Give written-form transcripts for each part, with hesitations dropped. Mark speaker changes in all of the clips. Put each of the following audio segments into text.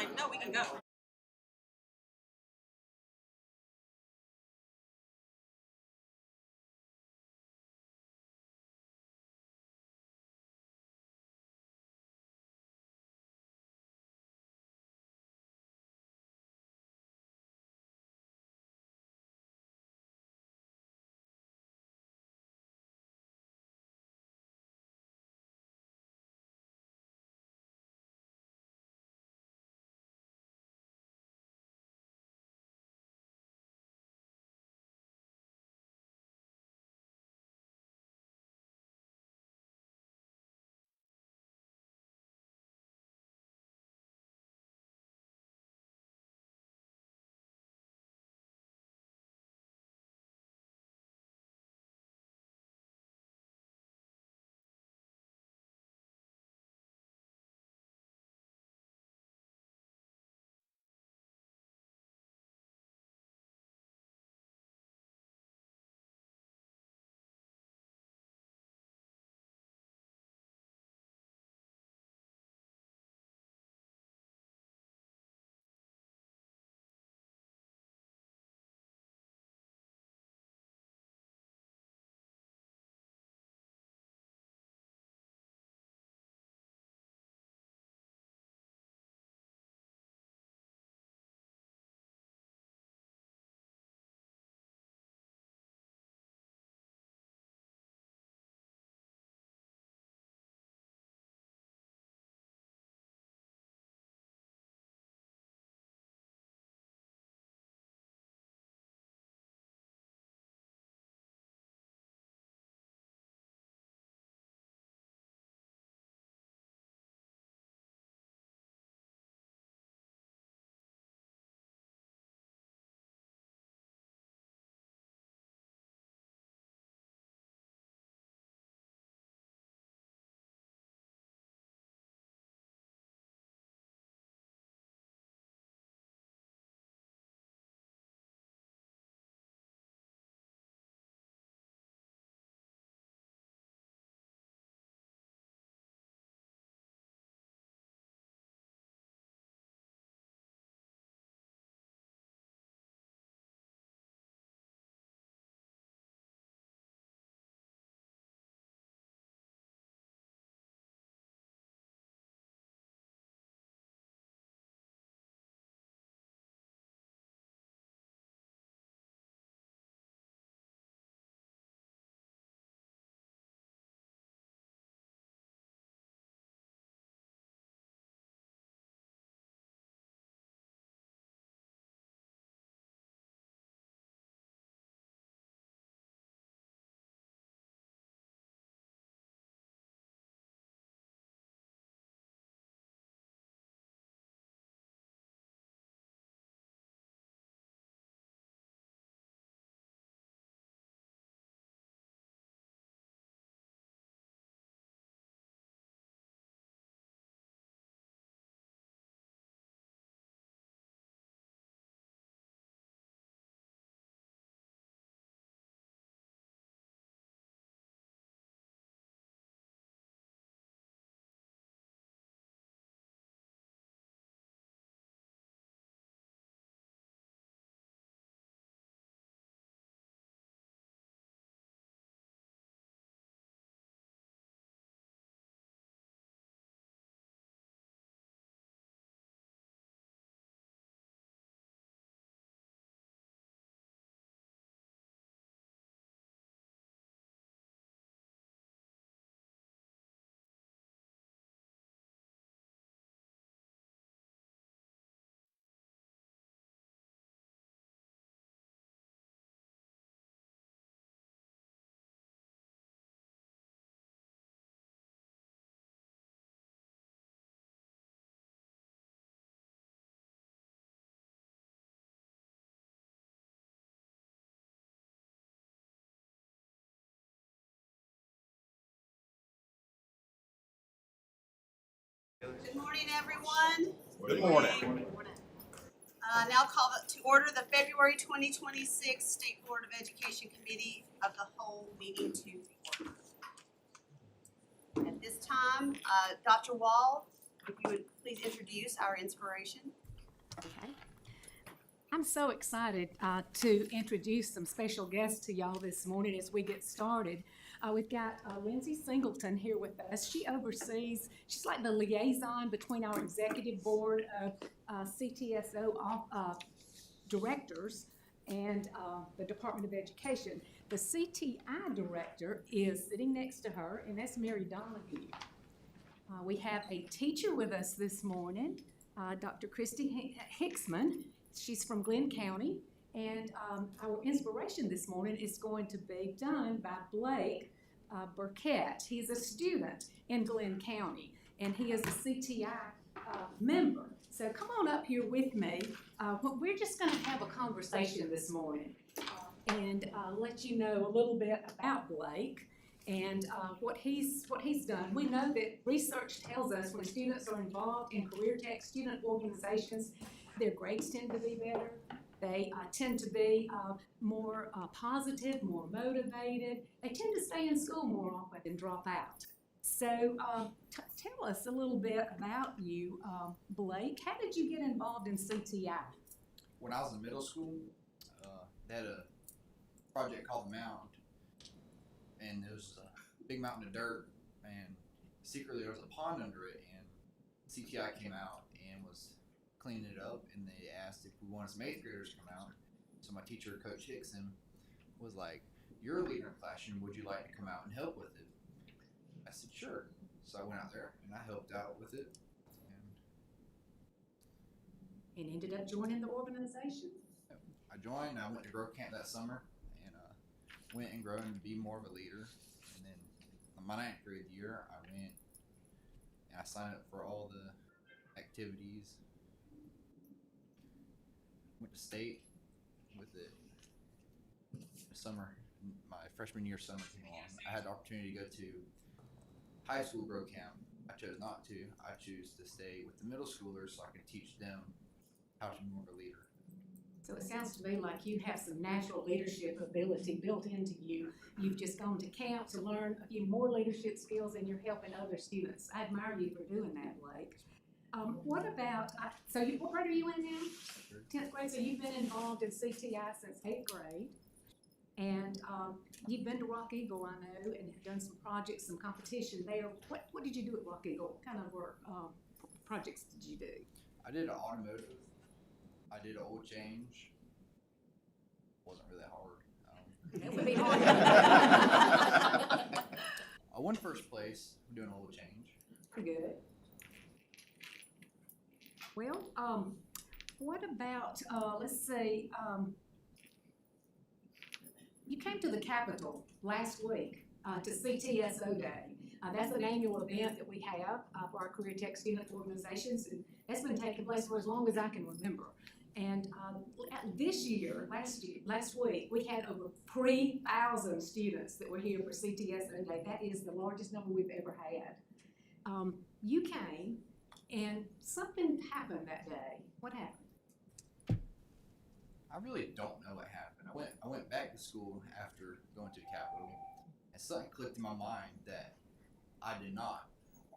Speaker 1: like, no, we can go.
Speaker 2: Good morning, everyone.
Speaker 3: Good morning.
Speaker 2: Now call to order the February 2026 State Board of Education Committee of the Whole meeting to order. At this time, Dr. Wall, if you would please introduce our inspiration.
Speaker 1: Okay. I'm so excited to introduce some special guests to y'all this morning as we get started. We've got Lindsay Singleton here with us. She's like the liaison between our executive board of CTSO directors and the Department of Education. The CTI director is sitting next to her, and that's Mary Donahue. We have a teacher with us this morning, Dr. Christy Hicksman. She's from Glenn County, and our inspiration this morning is going to be done by Blake Burkett. He's a student in Glenn County, and he is a CTI member. So come on up here with me. We're just going to have a conversation this morning and let you know a little bit about Blake and what he's done. We know that research tells us when students are involved in career tech student organizations, their grades tend to be better. They tend to be more positive, more motivated. They tend to stay in school more often than drop out. So tell us a little bit about you, Blake. How did you get involved in CTI?
Speaker 3: When I was in middle school, they had a project called The Mound, and it was a big mountain of dirt, and secretly there was a pond under it, and CTI came out and was cleaning it up, and they asked if we wanted some 8th graders to come out. So my teacher, Coach Hickson, was like, "You're a leader in classroom, would you like to come out and help with it?" I said, "Sure." So I went out there and I helped out with it.
Speaker 1: And ended up joining the organization?
Speaker 3: I joined, I went to Grove Camp that summer and went and grew to be more of a leader. And then in my 9th grade year, I went and I signed up for all the activities. Went to state with it summer. My freshman year summer came along. I had the opportunity to go to high school Grove Camp. I chose not to. I choose to stay with the middle schoolers so I can teach them how to be more of a leader.
Speaker 1: So it sounds to me like you have some natural leadership ability built into you. You've just gone to camp to learn a few more leadership skills, and you're helping other students. I admire you for doing that, Blake. What about, what grade are you in now? 10th grade, so you've been involved in CTI since 8th grade. And you've been to Rock Eagle, I know, and have done some projects, some competition there. What did you do at Rock Eagle? What kind of work, projects did you do?
Speaker 3: I did an automotive. I did an oil change. Wasn't really that hard.
Speaker 1: That would be hard.
Speaker 3: I won first place doing oil change.
Speaker 1: Pretty good. Well, what about, let's see, you came to the Capitol last week to CTSO Day. That's an annual event that we have for our career tech student organizations, and that's been taking place for as long as I can remember. And last week, we had over 3,000 students that were here for CTSO Day. That is the largest number we've ever had. You came, and something happened that day. What happened?
Speaker 3: I really don't know what happened. I went back to school after going to the Capitol, and something clicked in my mind that I did not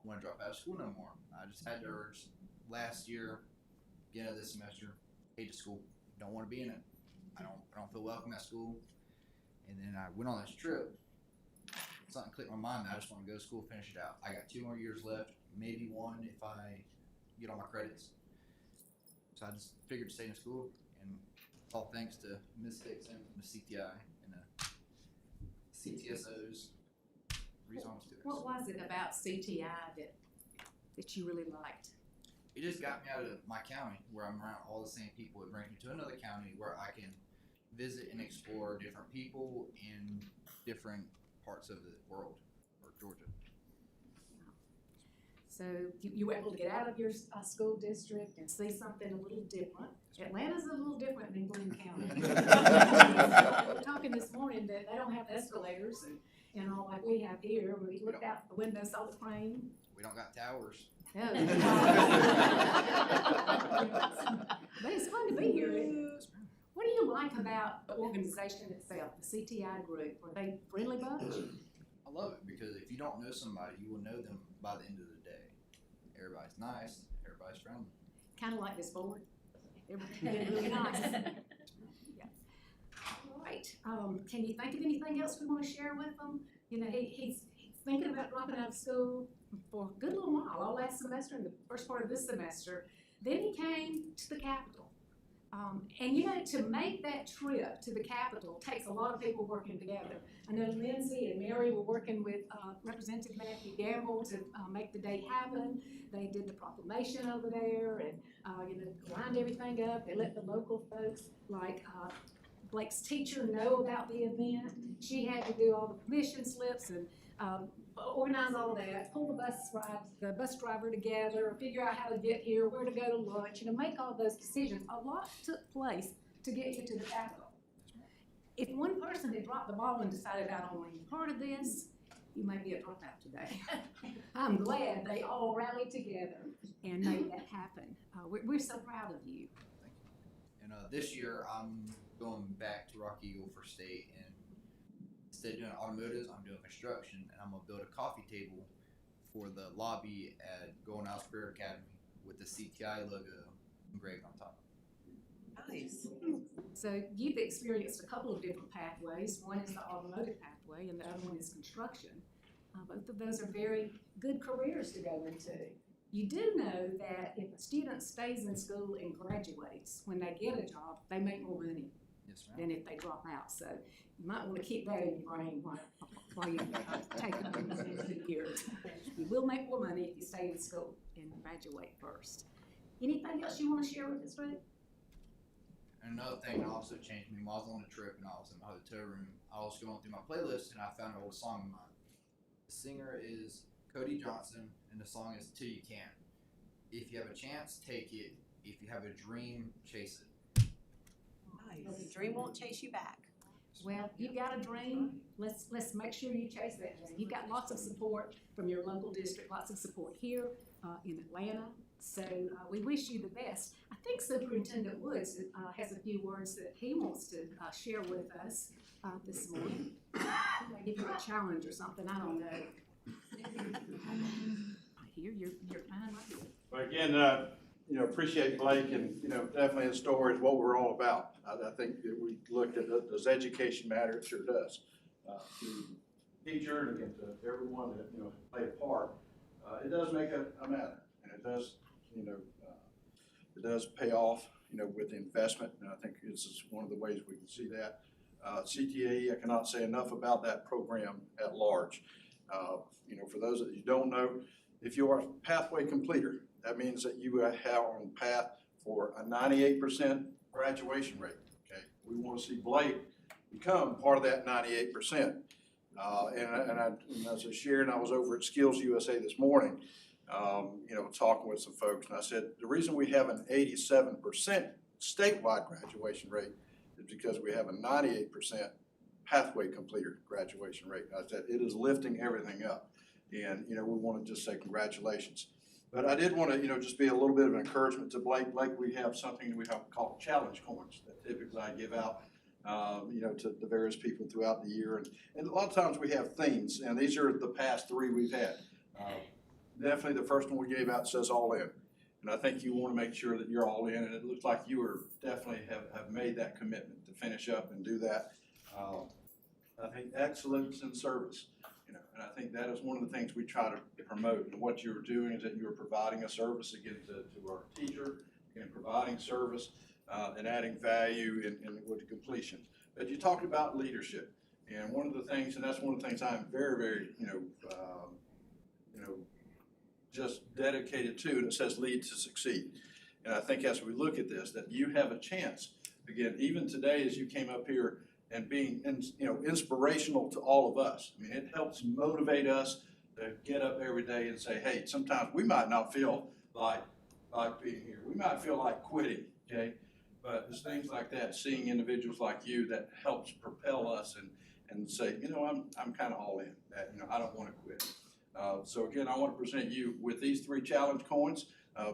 Speaker 3: want to drop out of school no more. I just had the urge last year, beginning of this semester, hate school, don't want to be in it. I don't feel welcome at school. And then I went on this trip. Something clicked in my mind that I just want to go to school, finish it out. I got 2 more years left, maybe 1 if I get all my credits. So I just figured to stay in school, and all thanks to Ms. Dixon, the CTI, and the CTSOs.
Speaker 1: What was it about CTI that you really liked?
Speaker 3: It just got me out of my county where I'm around all the same people. It brings me to another county where I can visit and explore different people in different parts of the world, or Georgia.
Speaker 1: So you were able to get out of your school district and see something a little different. Atlanta's a little different than Glenn County. We were talking this morning that they don't have escalators and all like we have here. We looked out the window, saw the crane.
Speaker 3: We don't got towers.
Speaker 1: No. But it's fun to be here. What do you like about the organization itself, the CTI group? Are they friendly bunch?
Speaker 3: I love it because if you don't know somebody, you will know them by the end of the day. Everybody's nice. Everybody's friendly.
Speaker 1: Kind of like this board. They're really nice. Yeah. All right. Can you think of anything else we want to share with them? You know, he's thinking about dropping out of school for a good little while, all last semester and the first part of this semester. Then he came to the Capitol. And you know, to make that trip to the Capitol takes a lot of people working together. I know Lindsay and Mary were working with Representative Matthew Gamble to make the day happen. They did the proclamation over there and you know, lined everything up. They let the local folks like Blake's teacher know about the event. She had to do all the permission slips and organize all of that, pull the bus driver together, figure out how to get here, where to go to lunch, you know, make all those decisions. A lot took place to get you to the Capitol. If one person had dropped the ball and decided, I don't want any part of this, you may be a dropout today. I'm glad they all rallied together and made that happen. We're so proud of you.
Speaker 3: And this year, I'm going back to Rock Eagle for state, and instead of doing automotives, I'm doing construction, and I'm gonna build a coffee table for the lobby at Golden House Career Academy with the CTI logo engraved on top.
Speaker 2: Nice.
Speaker 1: So you've experienced a couple of different pathways. One is the automotive pathway and the other one is construction. Both of those are very good careers to go into. You do know that if a student stays in school and graduates, when they get a job, they make more money
Speaker 3: Yes, ma'am.
Speaker 1: than if they drop out. So you might want to keep that in your brain while you take the years. You will make more money if you stay in school and graduate first. Anything else you want to share with us, Ray?
Speaker 3: And another thing that also changed me, while I was on a trip and I was in my hotel room, I was going through my playlist and I found an old song of mine. The singer is Cody Johnson and the song is Till You Can. If you have a chance, take it. If you have a dream, chase it.
Speaker 2: Nice. The dream won't chase you back.
Speaker 1: Well, you've got a dream. Let's make sure you chase that dream. You've got lots of support from your local district, lots of support here in Atlanta. So we wish you the best. I think Superintendent Woods has a few words that he wants to share with us this morning. He may give you a challenge or something, I don't know. Here, you're fine right here.
Speaker 4: Well, again, appreciate Blake and, definitely his story is what we're all about. I think that we looked at, does education matter? It sure does. To the teacher and again to everyone that, played a part, it does make a matter. And it does, it does pay off, with the investment. And I think this is one of the ways we can see that. CTAE, I cannot say enough about that program at large. For those that you don't know, if you are a pathway completer, that means that you are on path for a 98% graduation rate. Okay, we want to see Blake become part of that 98%. And as I shared, I was over at Skills USA this morning, talking with some folks, and I said the reason we have an 87% statewide graduation rate is because we have a 98% pathway completer graduation rate. I said it is lifting everything up, and we want to just say congratulations. But I did want to, just be a little bit of an encouragement to Blake. Blake, we have something we have called challenge coins that typically I give out, to the various people throughout the year. And a lot of times we have themes, and these are the past three we've had. Definitely the first one we gave out says all in. And I think you want to make sure that you're all in, and it looks like you are definitely have made that commitment to finish up and do that. I think excellence in service. And I think that is one of the things we try to promote. And what you're doing is that you're providing a service again to our teacher, and providing service and adding value with completion. But you talked about leadership, and one of the things, and that's one of the things I'm very, very, just dedicated to, and it says lead to succeed. And I think as we look at this, that you have a chance, again, even today as you came up here, and being, inspirational to all of us. I mean, it helps motivate us to get up every day and say, hey, sometimes we might not feel like being here. We might feel like quitting, okay? But there's things like that, seeing individuals like you that helps propel us and say, I'm kind of all in, that, I don't want to quit. So again, I want to present you with these three challenge coins.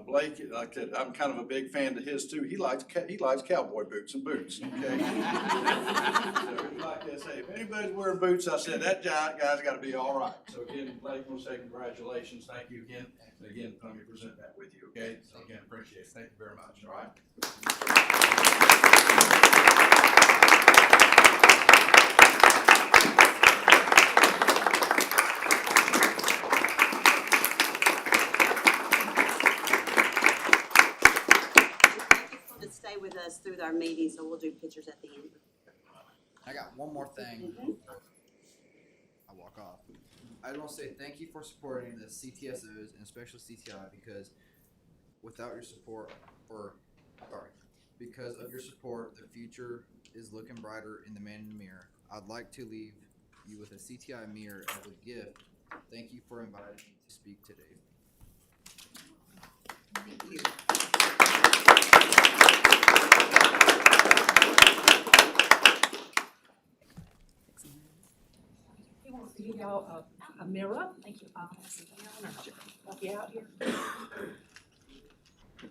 Speaker 4: Blake, like I said, I'm kind of a big fan to his too. He likes cowboy boots and boots. Okay, so he likes say, if anybody's wearing boots, I said, that giant guy's gotta be all right. So again, Blake, we'll say congratulations, thank you again. And again, let me present that with you, okay? So again, appreciate it, thank you very much, all right?
Speaker 2: To stay with us through our meeting, so we'll do pictures at the end.
Speaker 3: I got one more thing.
Speaker 2: Mhm.
Speaker 3: I walk off. I just want to say thank you for supporting the CTSOs and especially CTI because without your support, because of your support, the future is looking brighter in the man in the mirror. I'd like to leave you with a CTI mirror as a gift. Thank you for inviting me to speak today.
Speaker 2: Thank you.
Speaker 1: He wants to give y'all a mirror. Thank you. Help you out here.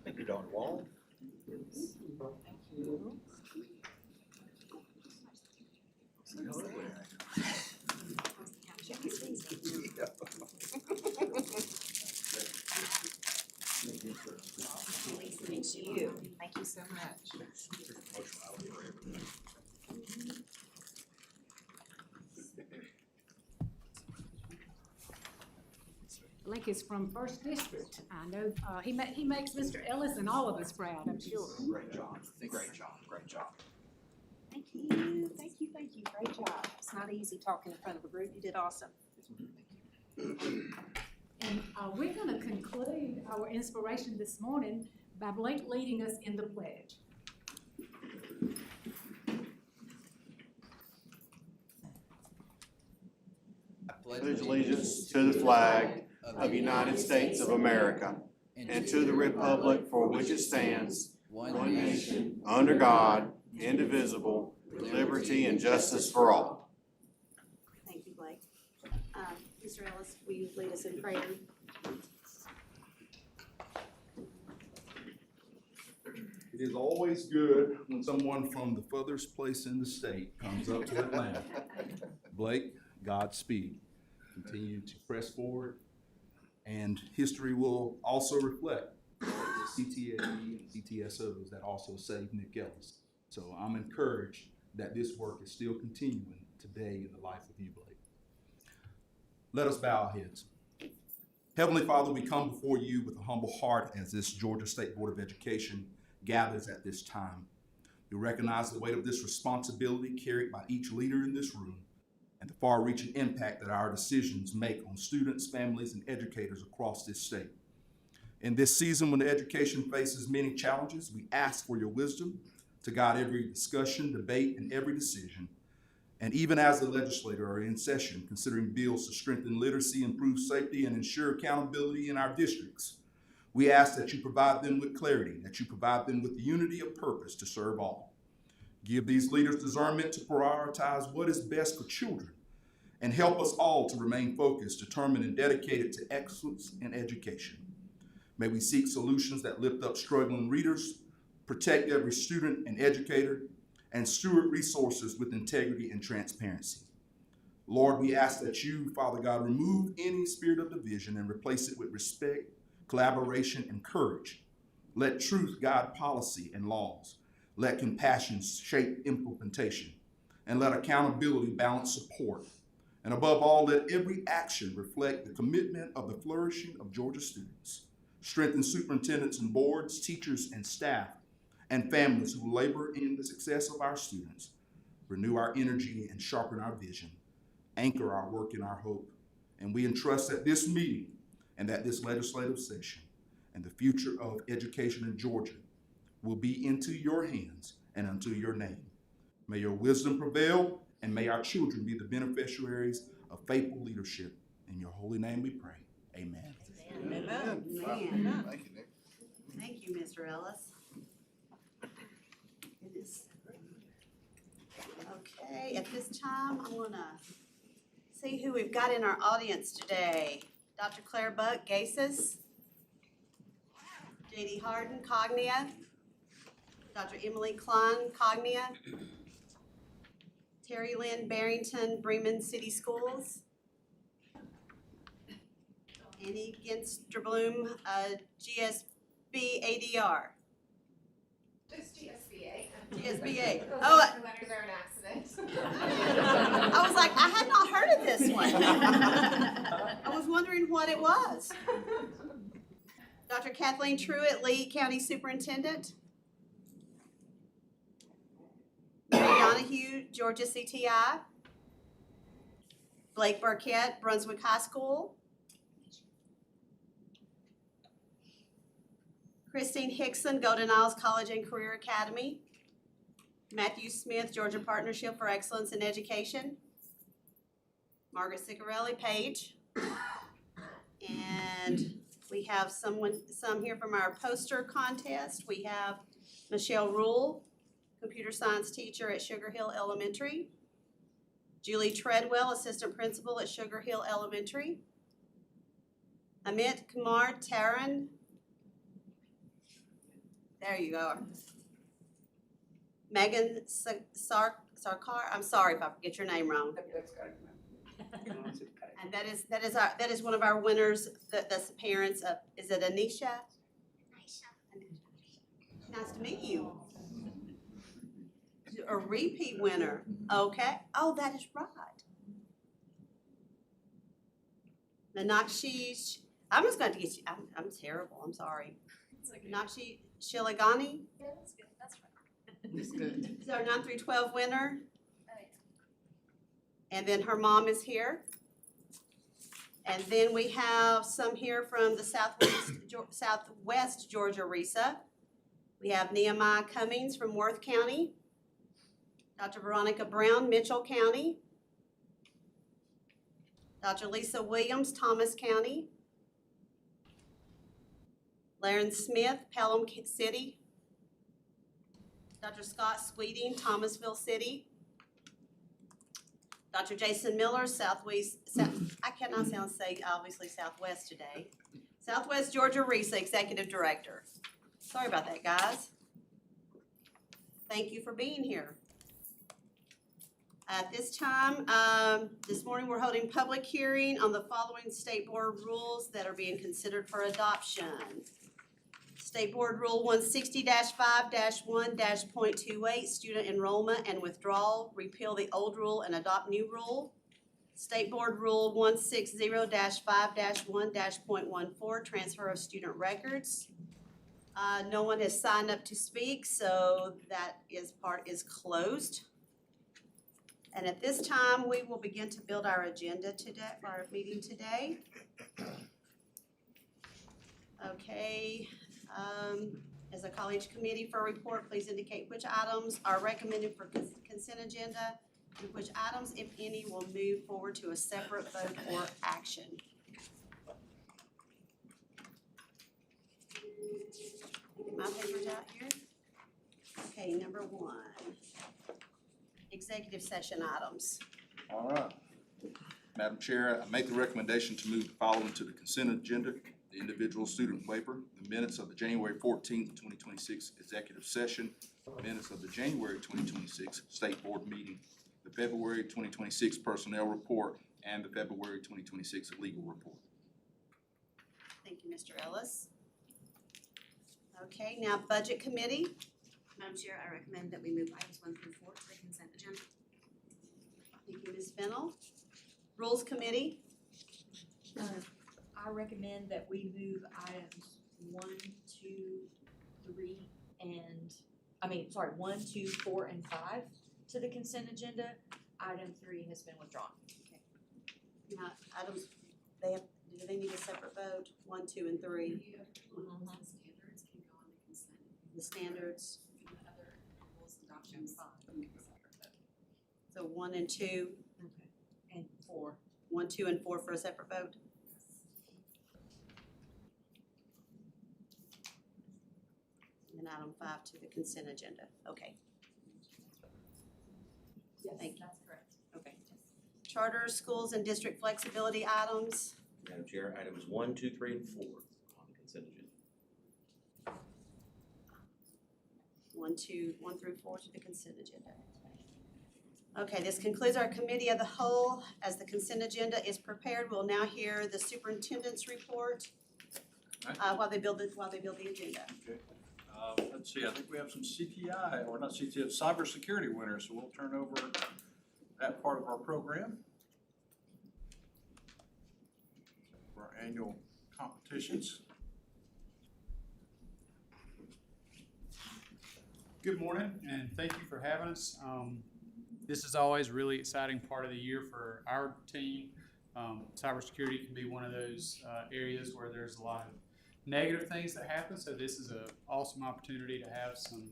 Speaker 5: Think you're on the wall?
Speaker 1: Thank you.
Speaker 2: Thank you.
Speaker 1: Thank you so much. Blake is from First District. I know, he makes Mr. Ellis and all of us proud, I'm sure.
Speaker 5: Great job, great job, great job.
Speaker 6: Thank you, thank you, thank you, great job. It's not easy talking in front of a group, you did awesome.
Speaker 1: And we're gonna conclude our inspiration this morning by Blake leading us in the pledge.
Speaker 3: I
Speaker 7: Pledge allegiance to the flag of the United States of America and to the republic for which it stands, one nation, under God, indivisible, with liberty and justice for all.
Speaker 6: Thank you, Blake. Mr. Ellis, will you lead us in prayer?
Speaker 8: It is always good when someone from the furthest place in the state comes up to Atlanta. Blake, Godspeed. Continue to press forward, and history will also reflect the CTAE and CTSOs that also saved Nick Ellis. So I'm encouraged that this work is still continuing today in the life of you, Blake. Let us bow our heads. Heavenly Father, we come before you with a humble heart as this Georgia State Board of Education gathers at this time. We recognize the weight of this responsibility carried by each leader in this room and the far-reaching impact that our decisions make on students, families, and educators across this state. In this season when the education faces many challenges, we ask for your wisdom to guide every discussion, debate, and every decision. And even as the legislature are in session, considering bills to strengthen literacy, improve safety, and ensure accountability in our districts, we ask that you provide them with clarity, that you provide them with the unity of purpose to serve all. Give these leaders discernment to prioritize what is best for children and help us all to remain focused, determined, and dedicated to excellence in education. May we seek solutions that lift up struggling readers, protect every student and educator, and steward resources with integrity and transparency. Lord, we ask that you, Father God, remove any spirit of division and replace it with respect, collaboration, and courage. Let truth guide policy and laws. Let compassion shape implementation. And let accountability balance support. And above all, let every action reflect the commitment of the flourishing of Georgia students. Strengthen superintendents and boards, teachers and staff, and families who labor in the success of our students. Renew our energy and sharpen our vision. Anchor our work in our hope. And we entrust that this meeting and that this legislative session and the future of education in Georgia will be into your hands and unto your name. May your wisdom prevail, and may our children be the beneficiaries of faithful leadership. In your holy name we pray. Amen.
Speaker 2: Amen.
Speaker 5: Thank you, Nick.
Speaker 2: Thank you, Mr. Ellis. Goodness. Okay, at this time, I want to see who we've got in our audience today. Dr. Claire Buck, GASIS. J.D. Harden, Cognia. Dr. Emily Klein, Cognia. Terry Lynn Barrington, Bremen City Schools. Annie Ginsterbloom, GSB ADR.
Speaker 9: Just GSBA.
Speaker 2: GSBA.
Speaker 9: Those
Speaker 2: Oh,
Speaker 9: letters are an accident.
Speaker 2: I was like, I had not heard of this one. I was wondering what it was. Dr. Kathleen Truitt, Lee County Superintendent. Mary Donahue, Georgia CTI. Blake Burkett, Brunswick High School. Christine Hickson, Golden Isles College and Career Academy. Matthew Smith, Georgia Partnership for Excellence in Education. Margaret Ciccarelli, Page. And we have some here from our poster contest. We have Michelle Rule, computer science teacher at Sugar Hill Elementary. Julie Treadwell, assistant principal at Sugar Hill Elementary. Amit Kumar Taran. There you go. Megan Sarkar, I'm sorry if I forget your name wrong. And that is one of our winners, that's the parents of, is it Anisha? Nice to meet you. A repeat winner, okay. Oh, that is right. Nanakshi, I'm just going to get you, I'm terrible, I'm sorry. Nanakshi Shilagani.
Speaker 9: Yeah, that's good, that's right.
Speaker 2: Is our 9 through 12 winner. And then her mom is here. And then we have some here from the Southwest Georgia RESA. We have Nehemiah Cummings from Worth County. Dr. Veronica Brown, Mitchell County. Dr. Lisa Williams, Thomas County. Laren Smith, Pelham City. Dr. Scott Sweeting, Thomasville City. Dr. Jason Miller, I cannot say obviously Southwest today. Southwest Georgia RESA Executive Director. Sorry about that, guys. Thank you for being here. At this time, this morning we're holding public hearing on the following state board rules that are being considered for adoption. State Board Rule 160-5-1-.28, student enrollment and withdrawal, repeal the old rule and adopt new rule. State Board Rule 160-5-1-.14, transfer of student records. No one has signed up to speak, so that part is closed. And at this time, we will begin to build our agenda today, for our meeting today. Okay. As a college committee for a report, please indicate which items are recommended for consent agenda and which items, if any, will move forward to a separate vote or action. Get my papers out here. Okay, number 1, executive session items.
Speaker 8: All right. Madam Chair, I make the recommendation to move the following to the consent agenda: the individual student waiver, the minutes of the January 14th, 2026 executive session, minutes of the January 2026 state board meeting, the February 2026 personnel report, and the February 2026 legal report.
Speaker 2: Thank you, Mr. Ellis. Okay, now Budget Committee.
Speaker 6: Madam Chair, I recommend that we move items 1 through 4 to the consent agenda.
Speaker 2: Thank you, Ms. Fennell. Rules Committee.
Speaker 10: I recommend that we move items 1, 2, 3, and, 1, 2, 4, and 5 to the consent agenda. Item 3 has been withdrawn.
Speaker 2: Now, items, do they need a separate vote? 1, 2, and 3?
Speaker 9: Standards can go on the consent.
Speaker 2: The standards,
Speaker 9: The other rules adoptions.
Speaker 2: so 1 and 2,
Speaker 10: Okay. And 4.
Speaker 2: 1, 2, and 4 for a separate vote? And then item 5 to the consent agenda. Okay,
Speaker 10: Yes,
Speaker 2: Thank you.
Speaker 10: that's correct.
Speaker 2: okay. Charter, schools, and district flexibility items.
Speaker 5: Madam Chair, items 1, 2, 3, and 4 on the consent agenda.
Speaker 2: 1 through 4 to the consent agenda. Okay, this concludes our committee of the whole. As the consent agenda is prepared, we'll now hear the superintendent's report while they build the agenda.
Speaker 4: Okay. Let's see, I think we have some CTI, or not CTI, cybersecurity winners, so we'll turn over that part of our program for our annual competitions.
Speaker 11: Good morning, and thank you for having us. This is always a really exciting part of the year for our team. Cybersecurity can be one of those areas where there's a lot of negative things that happen, so this is an awesome opportunity to have some,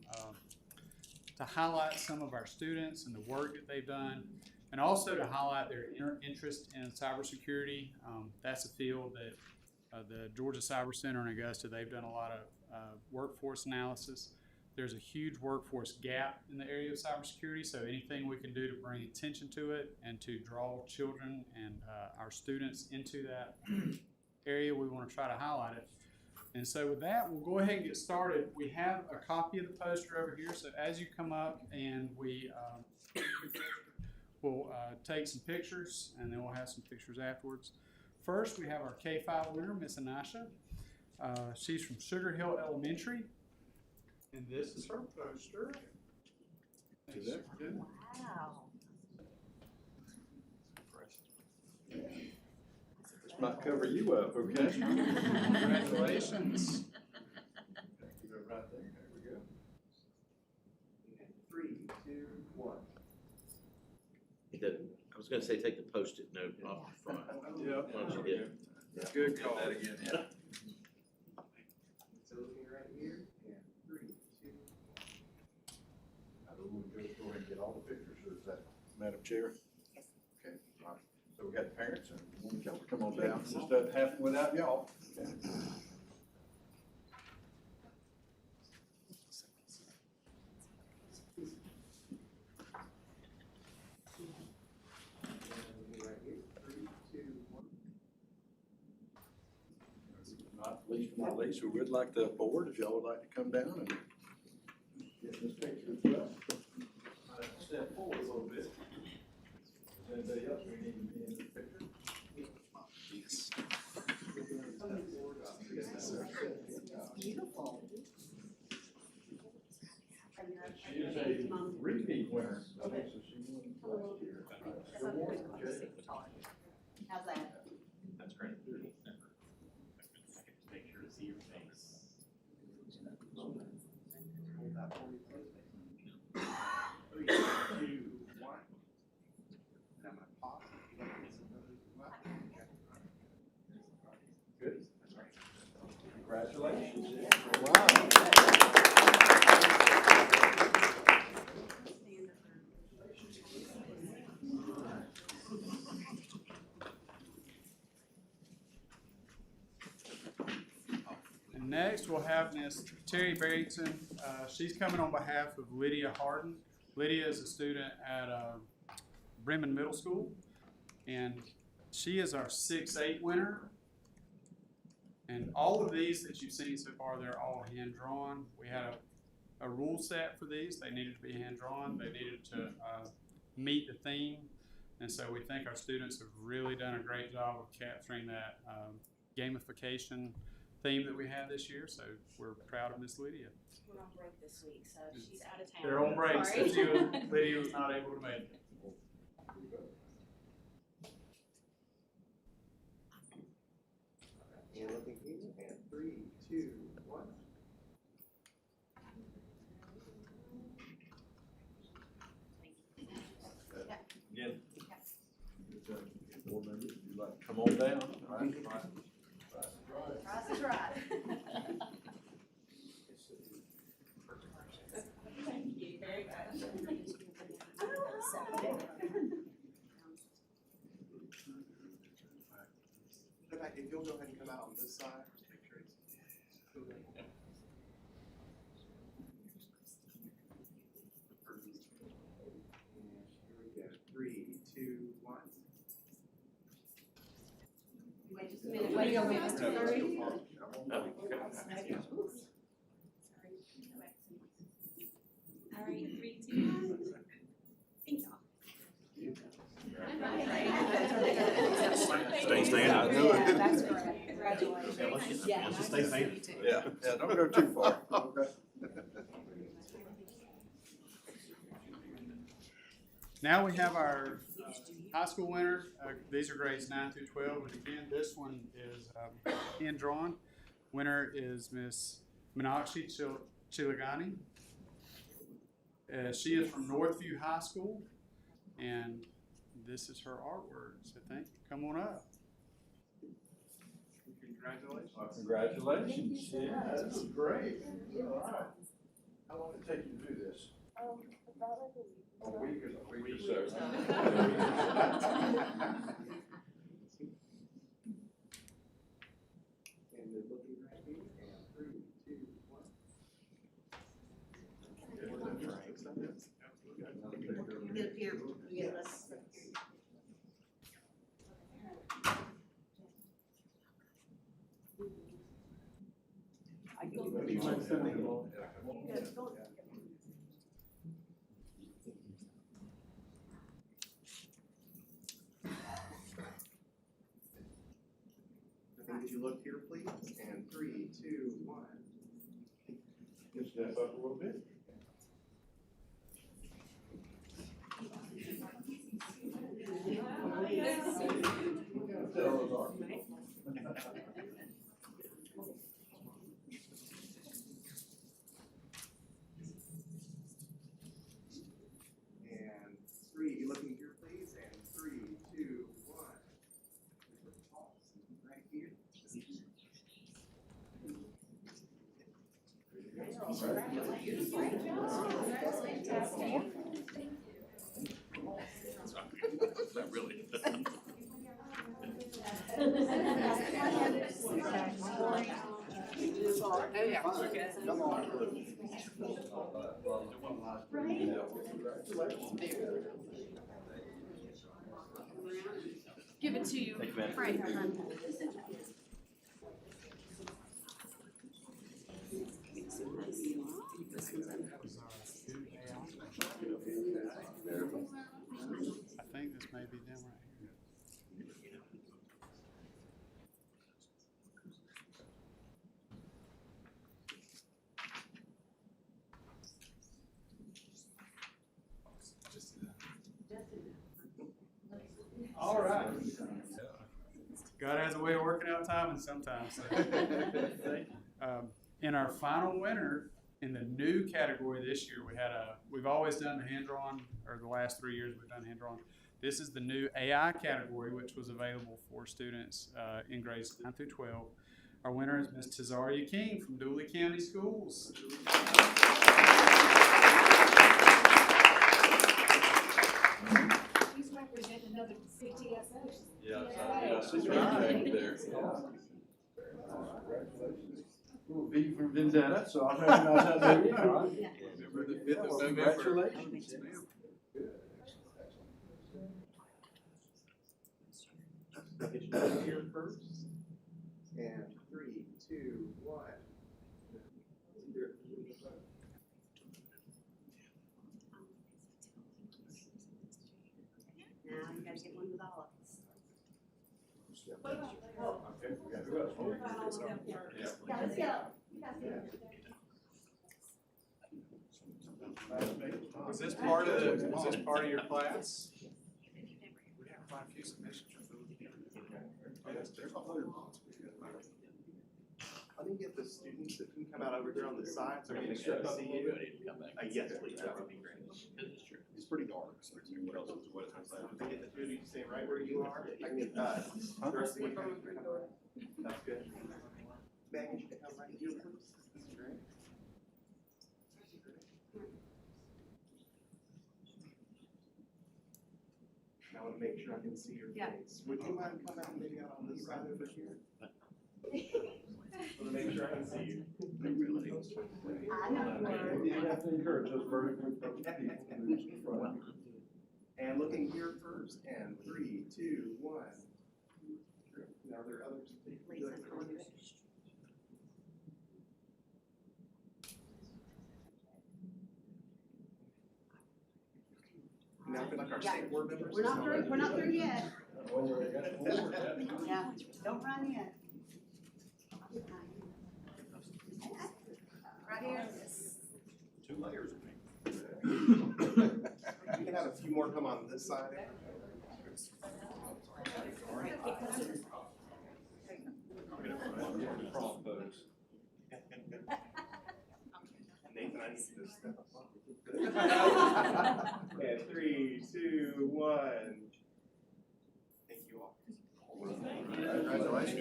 Speaker 11: to highlight some of our students and the work that they've done, and also to highlight their interest in cybersecurity. That's a field that the Georgia Cyber Center in Augusta, they've done a lot of workforce analysis. There's a huge workforce gap in the area of cybersecurity, so anything we can do to bring attention to it and to draw children and our students into that area, we want to try to highlight it. And so with that, we'll go ahead and get started. We have a copy of the poster over here, so as you come up and we'll take some pictures, and then we'll have some pictures afterwards. First, we have our K-5 winner, Miss Anasha. She's from Sugar Hill Elementary. And this is her poster.
Speaker 6: Wow.
Speaker 4: This might cover you up, okay?
Speaker 11: Congratulations.
Speaker 4: You go right there, there we go. 3, 2, 1.
Speaker 5: I was gonna say, take the Post-it note off the front.
Speaker 4: Yeah.
Speaker 5: Why don't you get it?
Speaker 4: Good call. That again, yeah.
Speaker 3: So looking right here, and 3, 2.
Speaker 4: Now, we'll go ahead and get all the pictures, or is that, Madam Chair?
Speaker 6: Yes.
Speaker 4: Okay, all right. So we got the parents, and one y'all come on down. This doesn't happen without y'all. Okay. Not least, we would like the board, if y'all would like to come down and get this picture as well. Step forward a little bit. Is there anybody else we need to be in this picture? Yes.
Speaker 6: Beautiful.
Speaker 4: She is a repeat winner. Okay, so she won last year.
Speaker 2: How's that?
Speaker 5: That's great. Make sure to see your face.
Speaker 4: 3, 2, 1. Now my pop. Good. Congratulations.
Speaker 11: And next, we'll have Miss Terry Barrington. She's coming on behalf of Lydia Harden. Lydia is a student at Bremen Middle School, and she is our 6-8 winner. And all of these that you've seen so far, they're all hand-drawn. We had a rule set for these. They needed to be hand-drawn. They needed to meet the theme. And so we think our students have really done a great job of capturing that gamification theme that we had this year. So we're proud of Miss Lydia.
Speaker 10: We're on break this week, so she's out of town.
Speaker 11: They're on break, so
Speaker 10: Sorry.
Speaker 11: Lydia was not able to make it.
Speaker 3: And looking here, and 3, 2, 1.
Speaker 4: Again. Board members, if you'd like to come on down. All right.
Speaker 2: Price is right.
Speaker 10: Thank you very much.
Speaker 3: If you'll go ahead and come out on this side. Here we go. 3, 2, 1.
Speaker 2: Wait just a minute, wait a minute, Mr. Murray.
Speaker 10: All right, 3, 2, 1. Thank y'all.
Speaker 7: Stay standing.
Speaker 1: Yeah, that's great. Congratulations. Yeah.
Speaker 7: Let's just stay standing.
Speaker 4: Yeah, don't go too far. Okay.
Speaker 11: Now we have our high school winner. These are grades 9 through 12, and again, this one is hand drawn. Winner is Miss Meenakshi Chilagani. She is from Northview High School, and this is her artwork. So come on up. Congratulations.
Speaker 4: Congratulations. Yeah, that's great. All right. How long did it take you to do this? A week or so.
Speaker 2: Get up here, yeah, let's.
Speaker 7: Would you look here, please? And 3, 2, 1.
Speaker 4: Just step up a little bit.
Speaker 7: And 3, you looking here, please? And 3, 2, 1. Right here. Not really.
Speaker 4: Come on.
Speaker 9: Give it to you.
Speaker 5: Thank you, ma'am.
Speaker 9: Frank.
Speaker 11: I think this may be them right here. All right. God has a way of working out timing sometimes. In our final winner in the new category this year, we've always done the hand drawn, or the last 3 years we've done hand drawn. This is the new AI category, which was available for students in grades 9 through 12. Our winner is Ms. Tazaria King from Dooley County Schools.
Speaker 1: He's representing another CTSO.
Speaker 4: She's right there. Little V from Vendetta, so I recognize that baby. All right. Congratulations.
Speaker 7: Get you down here first. And 3, 2, 1.
Speaker 2: Now you gotta get one with all of us.
Speaker 4: Okay, we got who else?
Speaker 2: Yeah, let's go.
Speaker 11: Was this part of your class? We have quite a few submissions.
Speaker 7: Let me get the students that can come out over here on the side so we can see you. Yes, please, that would be great.
Speaker 4: It's pretty dark. So what else is what it's
Speaker 7: Let me get the two of you to stay right where you are. I can get, the rest of you come. That's good. May I get you to come right here, please? This is great. I want to make sure I can see your
Speaker 2: Yeah.
Speaker 7: face. Would you mind coming out maybe out on this side over here? I want to make sure I can see you.
Speaker 2: I know.
Speaker 4: You have to encourage those very good people.
Speaker 7: And looking here first, and 3, 2, 1. Now, are there others? Now, I feel like our state board members.
Speaker 2: We're not through yet. Yeah, don't run yet. Right here.
Speaker 5: Two layers of me.
Speaker 7: You can have a few more come on this side. Nathan, I need you to step up. Okay, 3, 2, 1. Thank you all.
Speaker 3: Congratulations.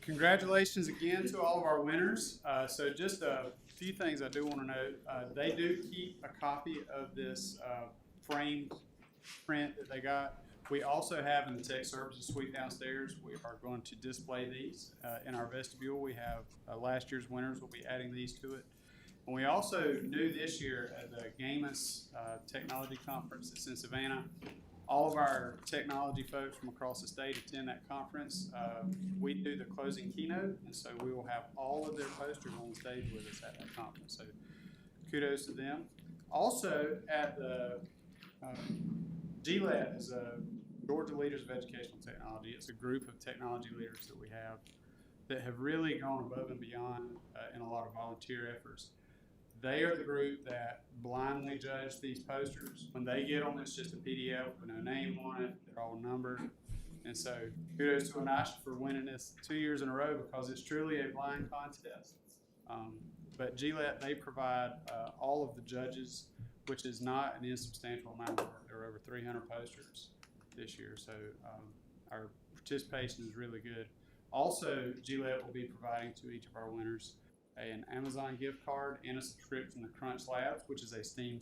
Speaker 11: Congratulations again to all of our winners. So just a few things I do want to note. They do keep a copy of this framed print that they got. We also have in the tech services suite downstairs, we are going to display these in our vestibule. We have last year's winners. We'll be adding these to it. And we also knew this year at the GAMUS Technology Conference that's in Savannah, all of our technology folks from across the state attend that conference. We do the closing keynote, and so we will have all of their posters on stage with us at that conference. So kudos to them. Also at the GLET is a Georgia Leaders of Educational Technology. It's a group of technology leaders that we have that have really gone above and beyond in a lot of volunteer efforts. They are the group that blindly judge these posters. When they get them, it's just a PDF with no name on it. They're all numbered. And so kudos to Anasha for winning this 2 years in a row because it's truly a blind contest. But GLET, they provide all of the judges, which is not an insubstantial amount of work. There are over 300 posters this year. So our participation is really good. Also, GLET will be providing to each of our winners an Amazon gift card and a subscription to Crunch Labs, which is a STEAM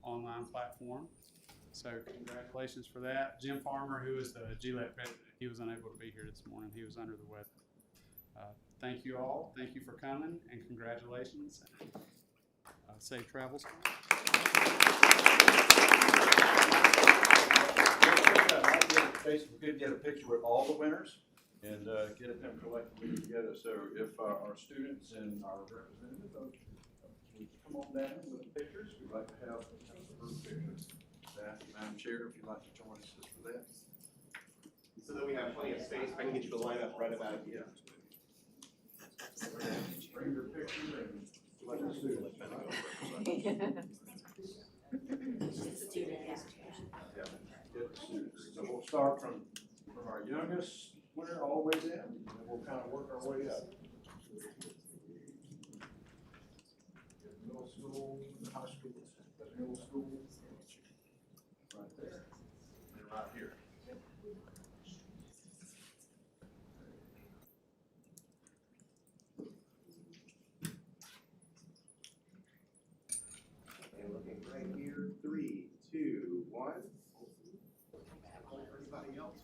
Speaker 11: online platform. So congratulations for that. Jim Farmer, who is the GLET president, he was unable to be here this morning. He was under the weather. Thank you all. Thank you for coming, and congratulations. Safe travels.
Speaker 4: We could get a picture with all the winners and get them collectively together. So if our students and our representatives would come on down with the pictures, we'd like to have the group pictures. Madam Chair, if you'd like to join us for that.
Speaker 7: So that we have plenty of space, I can get you to line up right about here.
Speaker 4: Bring your picture and let the students. So we'll start from our youngest winner all the way down, and then we'll kind of work our way up. Middle school, high school, middle school, right there, and right here.
Speaker 7: And looking right here, 3, 2, 1. Everybody else.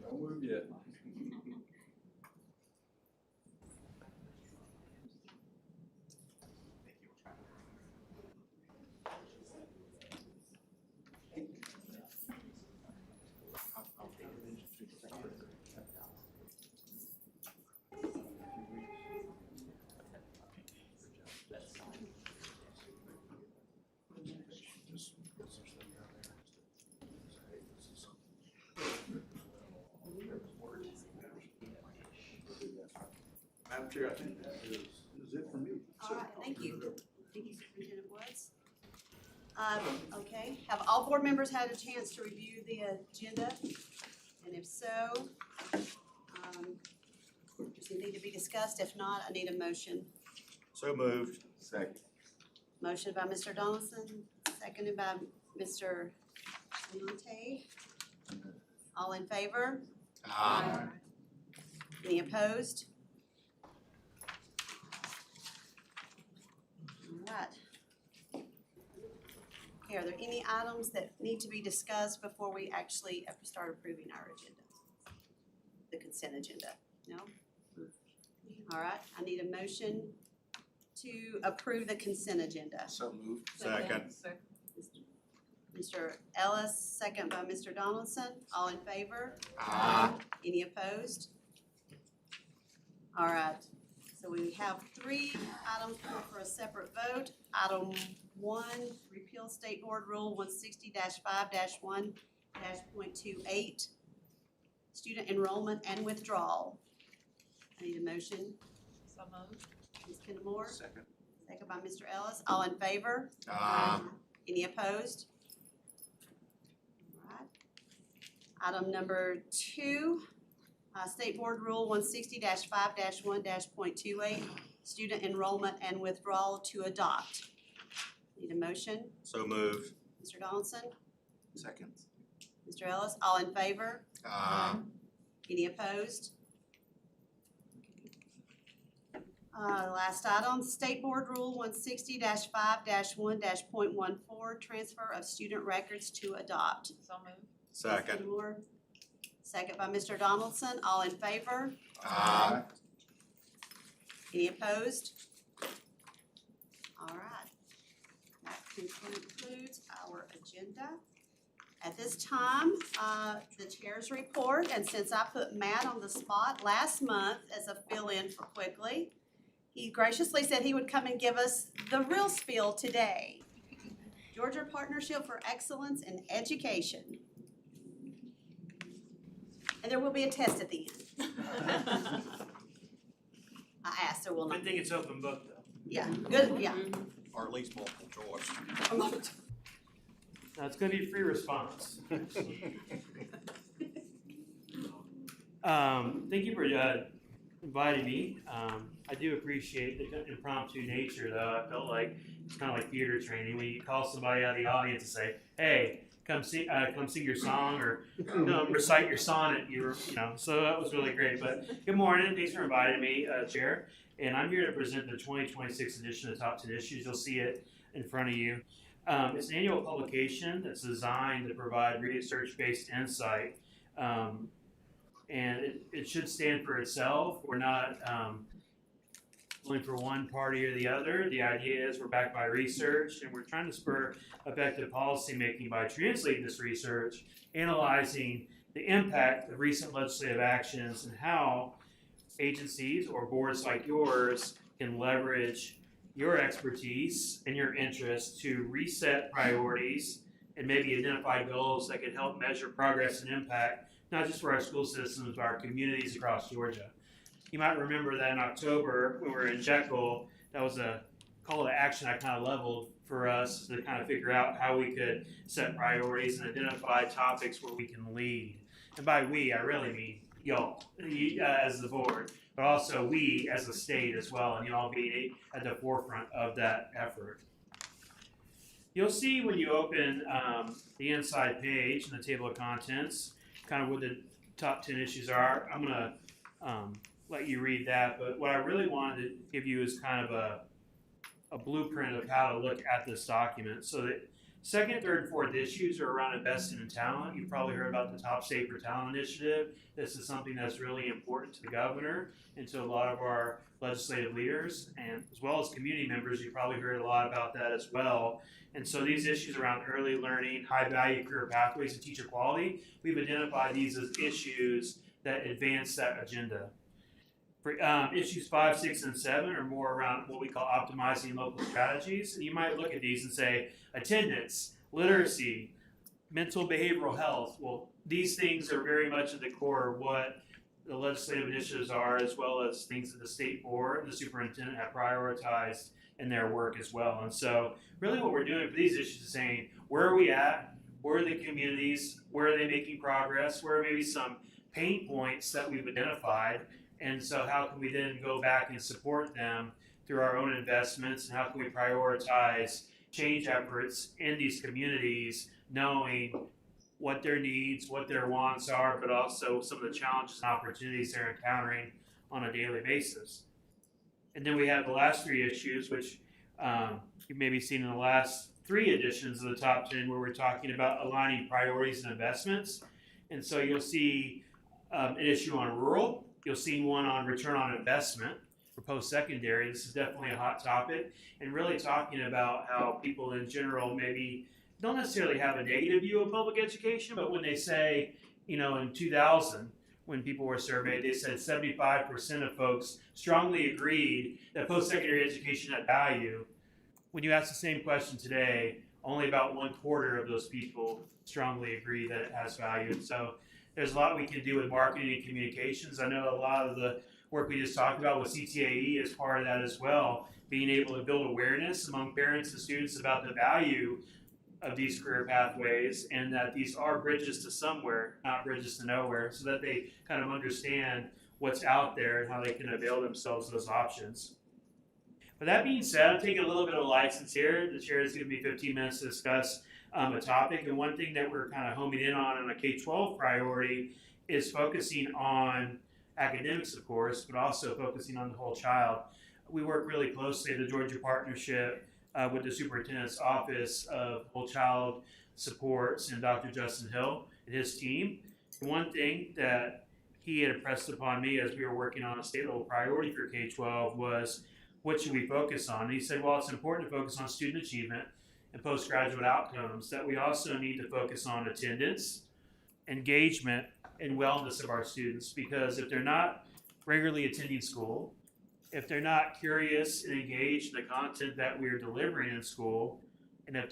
Speaker 4: Don't move yet. Madam Chair, I think that is it for me.
Speaker 2: All right, thank you. Thank you, Superintendent Woods. Okay, have all board members had a chance to review the agenda? And if so, does it need to be discussed? If not, I need a motion.
Speaker 7: So moved. Second.
Speaker 2: Motion by Mr. Donaldson, seconded by Mr. Monte. All in favor? Aye. Any opposed? All right. Okay, are there any items that need to be discussed before we actually start approving our agenda? The consent agenda? No? All right, I need a motion to approve the consent agenda.
Speaker 4: So moved.
Speaker 7: Second.
Speaker 2: Mr. Ellis, second by Mr. Donaldson. All in favor?
Speaker 7: Aye.
Speaker 2: Any opposed? All right, so we have 3 items for a separate vote. Item 1, repeal State Board Rule 160-5-1-.28, student enrollment and withdrawal. I need a motion.
Speaker 10: So moved.
Speaker 2: Ms. Kendamore,
Speaker 4: Second.
Speaker 2: second by Mr. Ellis. All in favor?
Speaker 7: Aye.
Speaker 2: Any opposed? All right. Item number 2, State Board Rule 160-5-1-.28, student enrollment and withdrawal to adopt. Need a motion?
Speaker 7: So moved.
Speaker 2: Mr. Donaldson?
Speaker 4: Second.
Speaker 2: Mr. Ellis? All in favor?
Speaker 7: Aye.
Speaker 2: Any opposed? Last item, State Board Rule 160-5-1-.14, transfer of student records to adopt.
Speaker 10: So moved.
Speaker 7: Second.
Speaker 2: Ms. Moore, second by Mr. Donaldson. All in favor?
Speaker 7: Aye.
Speaker 2: Any opposed? All right. That concludes our agenda. At this time, the chair's report, and since I put Matt on the spot last month as a fill-in for Quickly, he graciously said he would come and give us the real spiel today. Georgia Partnership for Excellence in Education. And there will be a test at the end. I asked, there will not.
Speaker 12: I think it's open book though.
Speaker 2: Yeah, good, yeah.
Speaker 7: Or at least multiple choice.
Speaker 12: No, it's gonna be free response. Thank you for inviting me. I do appreciate the impromptu nature though. I felt like it's kind of like theater training when you call somebody out of the audience and say, hey, come sing your song or recite your sonnet. So that was really great. But good morning, thanks for inviting me, Chair. And I'm here to present the 2026 edition of Top 10 Issues. You'll see it in front of you. It's an annual publication that's designed to provide research-based insight. And it should stand for itself. We're not only for one party or the other. The idea is we're backed by research, and we're trying to spur effective policymaking by translating this research, analyzing the impact of recent legislative actions, and how agencies or boards like yours can leverage your expertise and your interests to reset priorities and maybe identify goals that can help measure progress and impact, not just for our school systems, but our communities across Georgia. You might remember that in October, when we were in Jekyll, that was a call to action I kind of leveled for us to kind of figure out how we could set priorities and identify topics where we can lead. And by we, I really mean y'all as the board, but also we as a state as well, and y'all being at the forefront of that effort. You'll see when you open the inside page and the table of contents, kind of what the top 10 issues are. I'm going to let you read that, but what I really wanted to give you is kind of a blueprint of how to look at this document. So that second, third, and fourth issues are around investing in talent. You've probably heard about the Top State for Talent initiative. This is something that's really important to the governor and to a lot of our legislative leaders, and as well as community members. You probably heard a lot about that as well. And so these issues around early learning, high value career pathways, and teacher quality, we've identified these as issues that advance that agenda. For issues 5, 6, and 7 are more around what we call optimizing local strategies. And you might look at these and say, attendance, literacy, mental behavioral health. Well, these things are very much at the core of what the legislative initiatives are, as well as things that the state board and the superintendent have prioritized in their work as well. And so really what we're doing for these issues is saying, where are we at? Where are the communities? Where are they making progress? Where are maybe some pain points that we've identified? And so how can we then go back and support them through our own investments? And how can we prioritize change efforts in these communities, knowing what their needs, what their wants are, but also some of the challenges and opportunities they're encountering on a daily basis. And then we have the last three issues, which you've maybe seen in the last three editions of the top 10, where we're talking about aligning priorities and investments. And so you'll see an issue on rural, you'll see one on return on investment for post-secondary. This is definitely a hot topic, and really talking about how people in general maybe don't necessarily have a negative view of public education, but when they say, in 2000, when people were surveyed, they said 75% of folks strongly agreed that post-secondary education had value. When you ask the same question today, only about 1/4 of those people strongly agree that it has value. And so there's a lot we can do with marketing and communications. I know a lot of the work we just talked about with CTAE is part of that as well, being able to build awareness among parents and students about the value of these career pathways, and that these are bridges to somewhere, not bridges to nowhere, so that they kind of understand what's out there and how they can avail themselves of those options. With that being said, I'm taking a little bit of a license here. The chair is going to be 15 minutes to discuss a topic, and one thing that we're kind of homing in on a K-12 priority is focusing on academics, of course, but also focusing on the whole child. We work really closely at the Georgia Partnership with the Superintendent's Office of Whole Child Supports and Dr. Justin Hill and his team. One thing that he had impressed upon me as we were working on a state level priority for K-12 was, what should we focus on? And he said, well, it's important to focus on student achievement and postgraduate outcomes, that we also need to focus on attendance, engagement, and wellness of our students, because if they're not regularly attending school, if they're not curious and engaged in the content that we're delivering in school, and if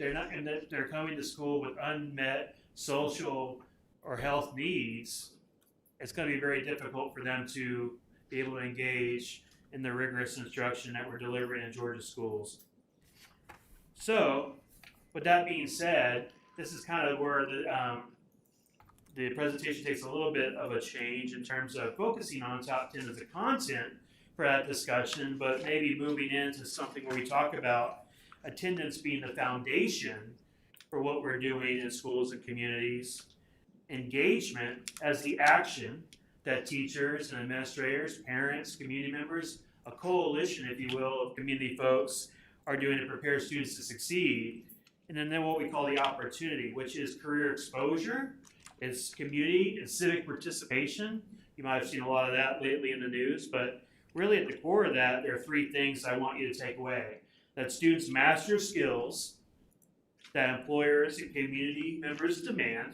Speaker 12: they're coming to school with unmet social or health needs, it's going to be very difficult for them to be able to engage in the rigorous instruction that we're delivering in Georgia schools. So, with that being said, this is kind of where the presentation takes a little bit of a change in terms of focusing on top 10 as a content for that discussion, but maybe moving into something where we talk about attendance being the foundation for what we're doing in schools and communities, engagement as the action that teachers and administrators, parents, community members, a coalition, if you will, of community folks are doing to prepare students to succeed. And then what we call the opportunity, which is career exposure, it's community and civic participation. You might have seen a lot of that lately in the news, but really at the core of that, there are three things I want you to take away. That students master skills that employers and community members demand.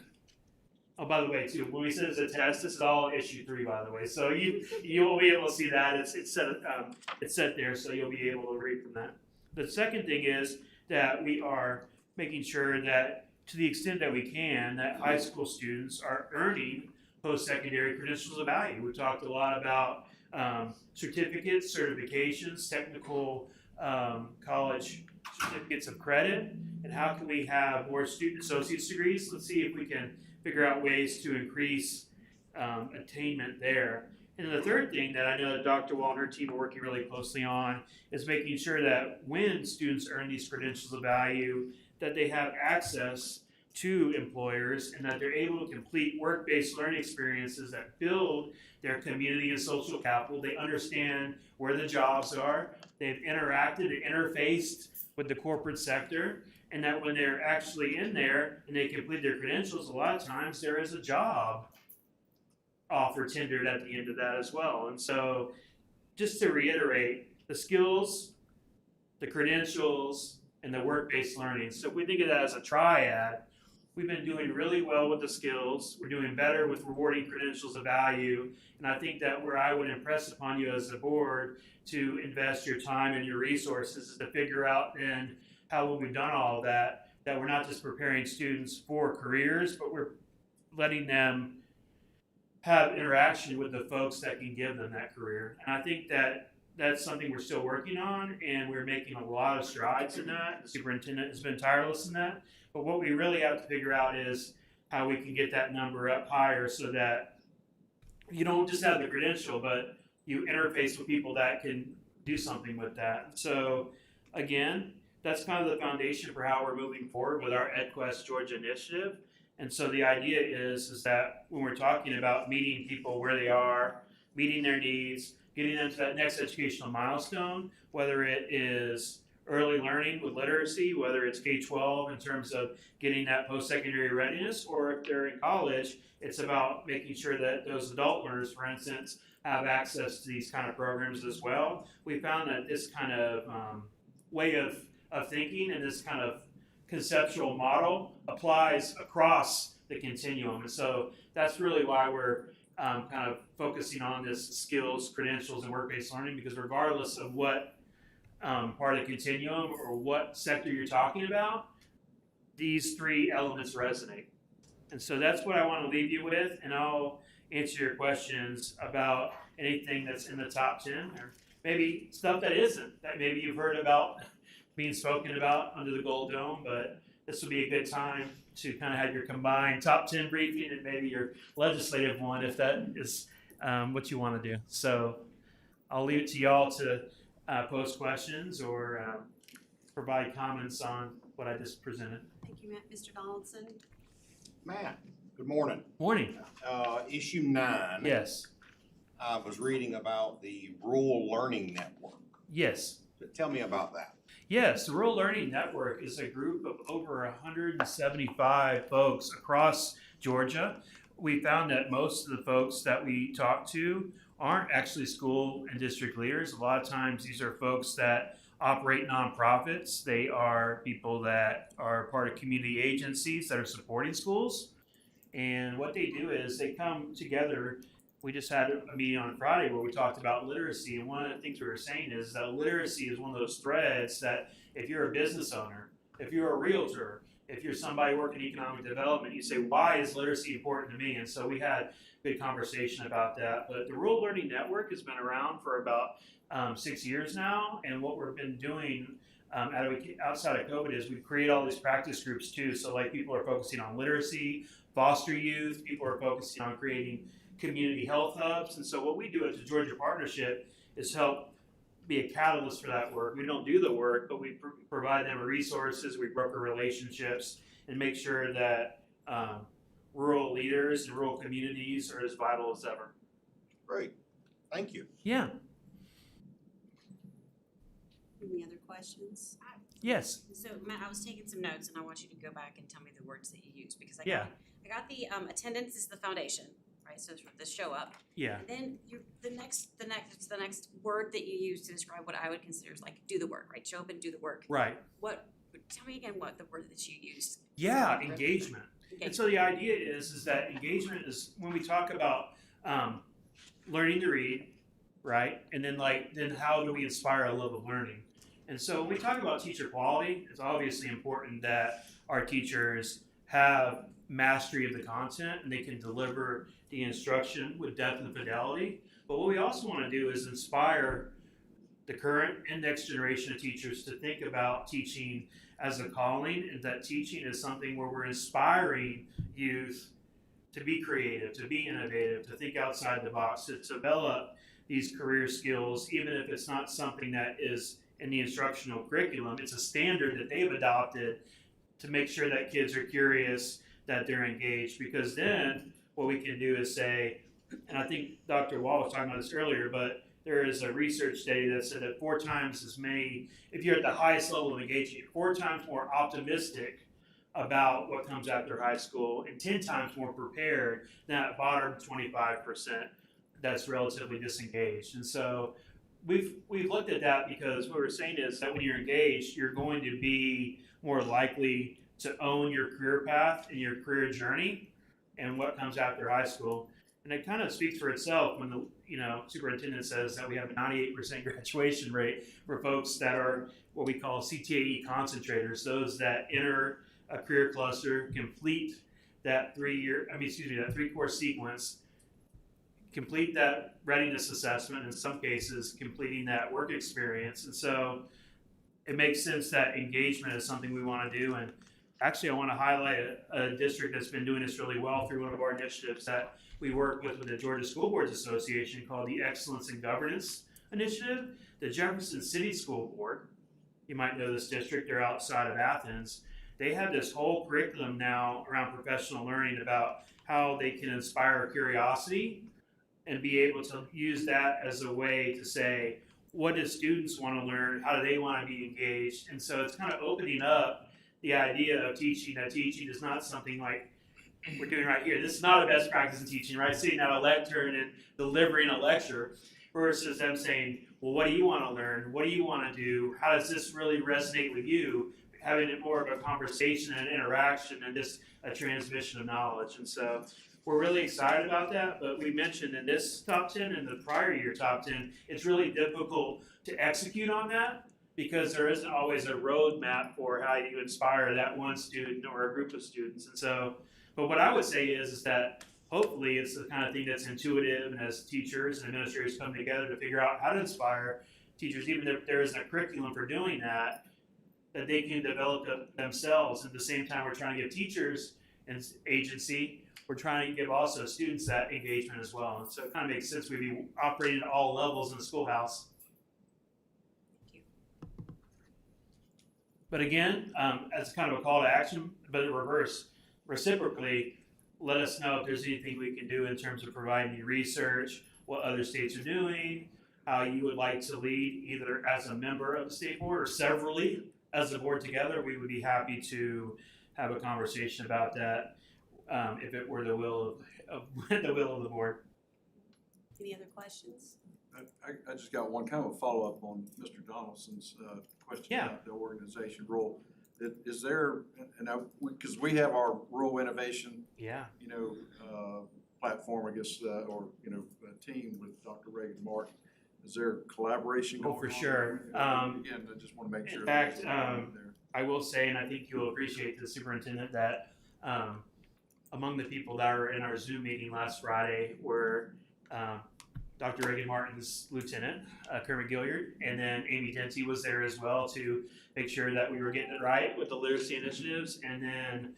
Speaker 12: Oh, by the way, too, when we said it's a test, this is all issue 3, by the way. So you'll be able to see that. It's set there, so you'll be able to read from that. The second thing is that we are making sure that, to the extent that we can, that high school students are earning post-secondary credentials of value. We talked a lot about certificates, certifications, technical college certificates of credit, and how can we have more student associate's degrees. Let's see if we can figure out ways to increase attainment there. And the third thing that I know that Dr. Wall and her team are working really closely on is making sure that when students earn these credentials of value, that they have access to employers and that they're able to complete work-based learning experiences that build their community and social capital. They understand where the jobs are, they've interacted and interfaced with the corporate sector, and that when they're actually in there and they complete their credentials, a lot of times there is a job offer tendered at the end of that as well. And so, just to reiterate, the skills, the credentials, and the work-based learning. So if we think of that as a triad, we've been doing really well with the skills. We're doing better with rewarding credentials of value. And I think that where I would impress upon you as a board to invest your time and your resources is to figure out then how, when we've done all of that, that we're not just preparing students for careers, but we're letting them have interaction with the folks that can give them that career. And I think that that's something we're still working on, and we're making a lot of strides in that. The superintendent has been tireless in that. But what we really have to figure out is how we can get that number up higher so that you don't just have the credential, but you interface with people that can do something with that. So again, that's kind of the foundation for how we're moving forward with our EdQuest Georgia initiative. And so the idea is that when we're talking about meeting people where they are, meeting their needs, getting them to that next educational milestone, whether it is early learning with literacy, whether it's K-12 in terms of getting that post-secondary readiness, or if they're in college, it's about making sure that those adult learners, for instance, have access to these kind of programs as well. We found that this kind of way of thinking and this kind of conceptual model applies across the continuum. And so that's really why we're kind of focusing on this skills, credentials, and work-based learning, because regardless of what part of the continuum or what sector you're talking about, these three elements resonate. And so that's what I want to leave you with, and I'll answer your questions about anything that's in the top 10, or maybe stuff that isn't, that maybe you've heard about being spoken about under the Gold Dome, but this would be a good time to kind of have your combined top 10 briefing and maybe your legislative one, if that is what you want to do. So I'll leave it to y'all to post questions or provide comments on what I just presented.
Speaker 2: Thank you, Matt. Mr. Donaldson?
Speaker 7: Matt, good morning.
Speaker 12: Morning.
Speaker 7: Issue 9.
Speaker 12: Yes.
Speaker 7: I was reading about the Rural Learning Network.
Speaker 12: Yes.
Speaker 7: Tell me about that.
Speaker 12: Yes, the Rural Learning Network is a group of over 175 folks across Georgia. We found that most of the folks that we talk to aren't actually school and district leaders. A lot of times these are folks that operate nonprofits. They are people that are part of community agencies that are supporting schools. And what they do is they come together. We just had a meeting on Friday where we talked about literacy, and one of the things we were saying is that literacy is one of those threads that if you're a business owner, if you're a realtor, if you're somebody working economic development, you say, why is literacy important to me? And so we had a good conversation about that. But the Rural Learning Network has been around for about 6 years now, and what we've been doing outside of COVID is we create all these practice groups too. So like people are focusing on literacy, foster youth, people are focusing on creating community health hubs. And so what we do as a Georgia Partnership is help be a catalyst for that work. We don't do the work, but we provide them resources, we broker relationships, and make sure that rural leaders and rural communities are as vital as ever.
Speaker 7: Great. Thank you.
Speaker 12: Yeah.
Speaker 2: Any other questions?
Speaker 12: Yes.
Speaker 13: So Matt, I was taking some notes and I want you to go back and tell me the words that you use, because I got the attendance is the foundation, right? So it's the show up.
Speaker 12: Yeah.
Speaker 13: And then the next word that you use to describe what I would consider is like do the work, right? Show up and do the work.
Speaker 12: Right.
Speaker 13: Tell me again what the word that you used.
Speaker 12: Yeah, engagement. And so the idea is that engagement is when we talk about learning to read, right? And then how do we inspire a love of learning? And so when we talk about teacher quality, it's obviously important that our teachers have mastery of the content and they can deliver the instruction with depth and fidelity. But what we also want to do is inspire the current and next generation of teachers to think about teaching as a calling, and that teaching is something where we're inspiring youth to be creative, to be innovative, to think outside the box, to develop these career skills, even if it's not something that is in the instructional curriculum. It's a standard that they've adopted to make sure that kids are curious, that they're engaged, because then what we can do is say, and I think Dr. Wall was talking about this earlier, but there is a research study that said that 4 times as many, if you're at the highest level of engagement, 4 times more optimistic about what comes after high school and 10 times more prepared than that bottom 25% that's relatively disengaged. And so we've looked at that because what we're saying is that when you're engaged, you're going to be more likely to own your career path and your career journey and what comes after high school. And it kind of speaks for itself when the superintendent says that we have a 98% graduation rate for folks that are what we call CTAE concentrators, those that enter a career cluster, complete that 3-course sequence, complete that readiness assessment, in some cases completing that work experience. And so it makes sense that engagement is something we want to do. And actually I want to highlight a district that's been doing this really well through one of our initiatives that we work with the Georgia School Boards Association called the Excellence in Governance Initiative. The Jefferson City School Board, you might know this district, they're outside of Athens. they have this whole curriculum now around professional learning about how they can inspire curiosity and be able to use that as a way to say, what do students want to learn? How do they want to be engaged? And so it's kind of opening up the idea of teaching. That teaching is not something like we're doing right here. This is not a best practice in teaching, right? Sitting at a lectern and delivering a lecture versus them saying, well, what do you want to learn? What do you want to do? How does this really resonate with you? Having it more of a conversation and interaction and just a transmission of knowledge. And so we're really excited about that, but we mentioned in this top 10 and the prior year top 10, it's really difficult to execute on that because there isn't always a roadmap for how you inspire that one student or a group of students. And so, but what I would say is that hopefully it's the kind of thing that's intuitive, and as teachers and administrators come together to figure out how to inspire teachers, even if there isn't a curriculum for doing that they can develop themselves. At the same time, we're trying to give teachers and agency, we're trying to give also students that engagement as well. And so it kind of makes sense we'd be operating at all levels in the schoolhouse. But again, as kind of a call to action, but in reverse, reciprocally, let us know if there's anything we can do in terms of providing you research, what other states are doing, how you would like to lead either as a member of the state board or severally as a board together. We would be happy to have a conversation about that if it were the will of the will of the board.
Speaker 2: Any other questions?
Speaker 4: I just got one kind of a follow-up on Mr. Donaldson's question about the organization role. Is there, and because we have our rural innovation, platform, I guess, or team with Dr. Reagan Martin. Is there collaboration going on?
Speaker 12: Oh, for sure.
Speaker 4: Again, I just want to make sure.
Speaker 12: In fact, I will say, and I think you will appreciate the superintendent, that among the people that were in our Zoom meeting last Friday were Dr. Reagan Martin's lieutenant, Kermit Gilliard, and then Amy Denty was there as well to make sure that we were getting it right with the literacy initiatives. And then,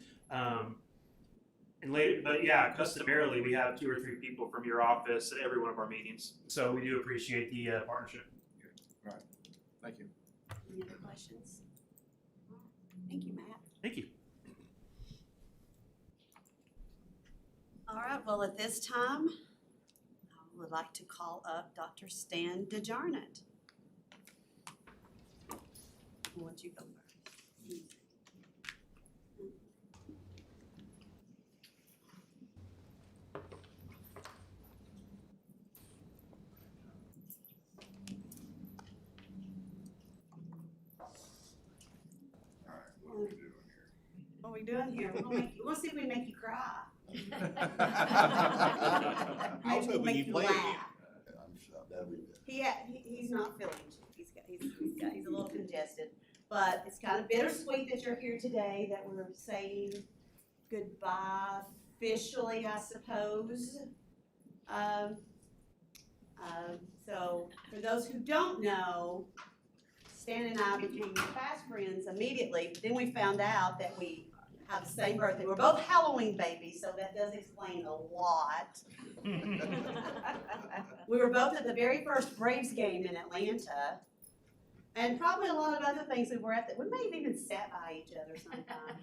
Speaker 12: and later, but yeah, customarily we have 2 or 3 people from your office at every one of our meetings. So we do appreciate the partnership.
Speaker 4: All right, thank you.
Speaker 2: Any other questions? Thank you, Matt.
Speaker 12: Thank you.
Speaker 2: All right, well, at this time, I would like to call up Dr. Stan DeJarnett. I'll let you go first. What are we doing here? We'll see if we can make you cry.
Speaker 7: I was hoping you'd play again.
Speaker 2: He's not feeling it. He's a little congested, but it's kind of bittersweet that you're here today, that we're saying goodbye officially, I suppose. So for those who don't know, Stan and I became fast friends immediately, but then we found out that we have the same birthday. We're both Halloween babies, so that does explain a lot. We were both at the very first Braves game in Atlanta, and probably a lot of other things we were at. We may have even sat by each other sometimes.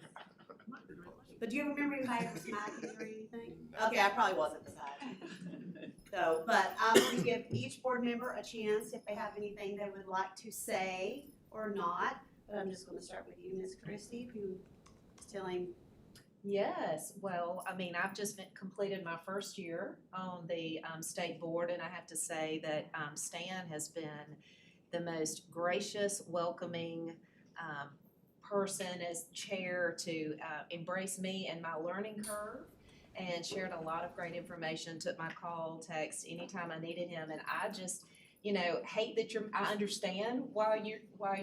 Speaker 2: But do you remember anybody ever smacking or anything? Okay, I probably wasn't beside you. So, but I'm going to give each board member a chance if they have anything they would like to say or not. But I'm just going to start with you, Ms. Christie, if you tell him.
Speaker 6: Yes, well, I mean, I've just completed my first year on the state board, and I have to say that Stan has been the most gracious, welcoming person as chair to embrace me and my learning curve, and shared a lot of great information, took my call, text anytime I needed him, and I just, hate that I understand why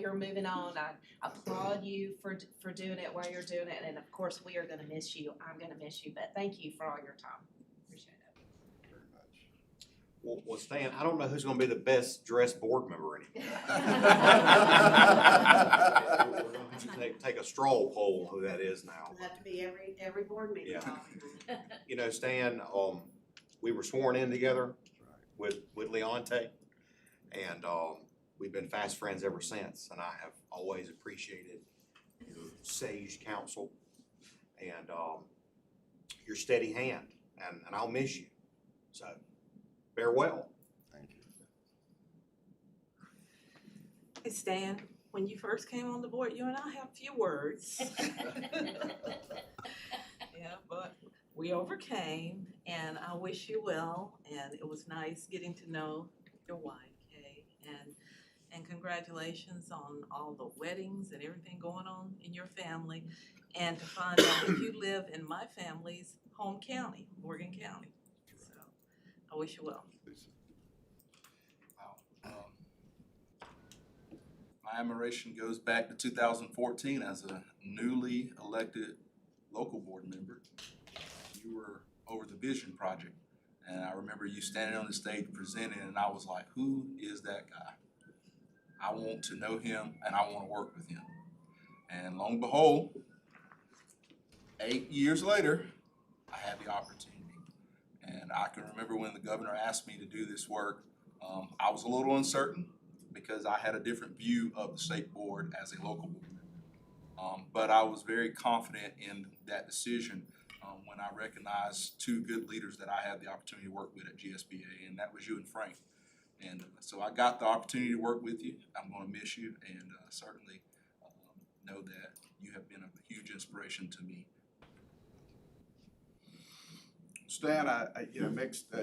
Speaker 6: you're moving on. I applaud you for doing it while you're doing it, and of course we are going to miss you. I'm going to miss you, but thank you for all your time. Appreciate it.
Speaker 7: Very much. Well, Stan, I don't know who's going to be the best dressed board member anymore. We're going to take a straw poll who that is now.
Speaker 2: It'll have to be every board meeting.
Speaker 7: Yeah. Stan, we were sworn in together with Leonte. And we've been fast friends ever since, and I have always appreciated your sage counsel, and your steady hand, and I'll miss you. So, farewell.
Speaker 3: Thank you.
Speaker 14: Hey Stan, when you first came on the board, you and I had a few words. Yeah, but we overcame, and I wish you well, and it was nice getting to know your wife, Kay, and congratulations on all the weddings and everything going on in your family, and to find out that you live in my family's home county, Morgan County. So, I wish you well.
Speaker 8: Wow. My admiration goes back to 2014 as a newly elected local board member. You were over the Vision Project, and I remember you standing on the stage presenting, and I was like, who is that guy? I want to know him, and I want to work with him. And lo and behold, 8 years later, I had the opportunity. And I can remember when the governor asked me to do this work, I was a little uncertain because I had a different view of the state board as a local board member. But I was very confident in that decision when I recognized two good leaders that I had the opportunity to work with at GSBA, and that was you and Frank. And so I got the opportunity to work with you. I'm going to miss you, and certainly know that you have been a huge inspiration to me.
Speaker 4: Stan,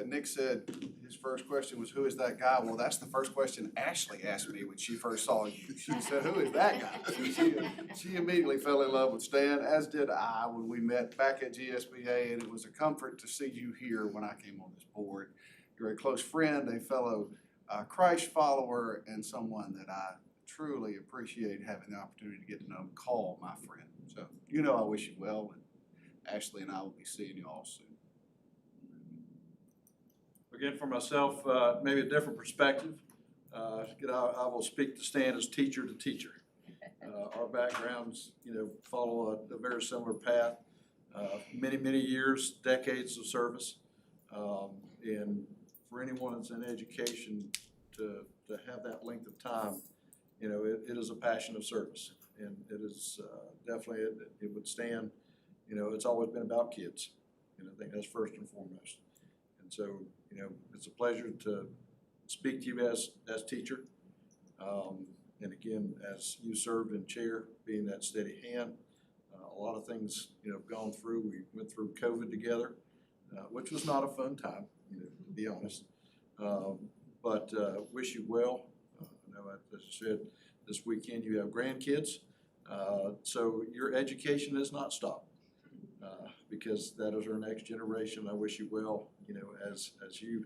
Speaker 4: Nick said his first question was, who is that guy? Well, that's the first question Ashley asked me when she first saw you. She said, who is that guy? So she immediately fell in love with Stan, as did I when we met back at GSBA, and it was a comfort to see you here when I came on this board. You're a close friend, a fellow Christ follower, and someone that I truly appreciate having the opportunity to get to know and call my friend. So, I wish you well, and Ashley and I will be seeing you all soon. Again, for myself, maybe a different perspective. I will speak to Stan as teacher to teacher. Our backgrounds, follow a very similar path. Many years, decades of service. And for anyone that's in education to have that length of time, it is a passion of service. And it is definitely, it would stand, it's always been about kids. I think that's first and foremost. And so, it's a pleasure to speak to you as teacher. And again, as you served in chair, being that steady hand, a lot of things, have gone through. We went through COVID together, which was not a fun time, to be honest. But wish you well. I know, as I said, this weekend you have grandkids. So your education has not stopped. Because that is our next generation. I wish you well, as you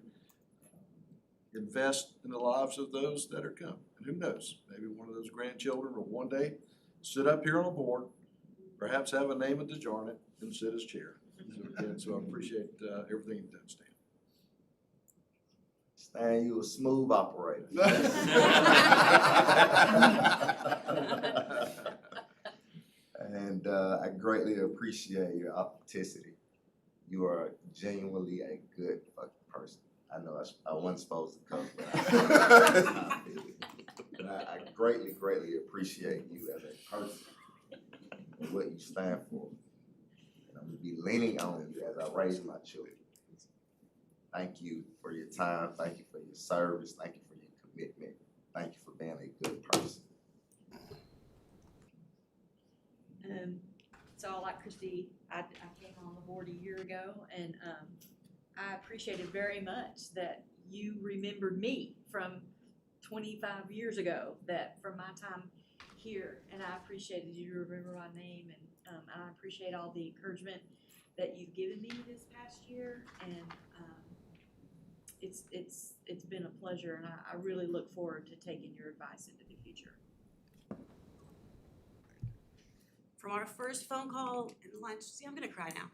Speaker 4: invest in the lives of those that are coming. And who knows, maybe one of those grandchildren will one day sit up here on a board, perhaps have a name at DeJarnett and sit as chair. So I appreciate everything you've done, Stan.
Speaker 15: Stan, you a smooth operator. And I greatly appreciate your authenticity. You are genuinely a good fucking person. I know I wasn't supposed to come, but I greatly appreciate you as a person and what you stand for. And I'm gonna be leaning on you as I raise my children. Thank you for your time. Thank you for your service. Thank you for your commitment. Thank you for being a good person.
Speaker 10: So like Christy, I came on the board a year ago, and I appreciated very much that you remembered me from 25 years ago, that from my time here, and I appreciated you remember my name, and I appreciate all the encouragement that you've given me this past year, and it's been a pleasure, and I really look forward to taking your advice into the future.
Speaker 13: From our first phone call and lunch, see, I'm gonna cry now.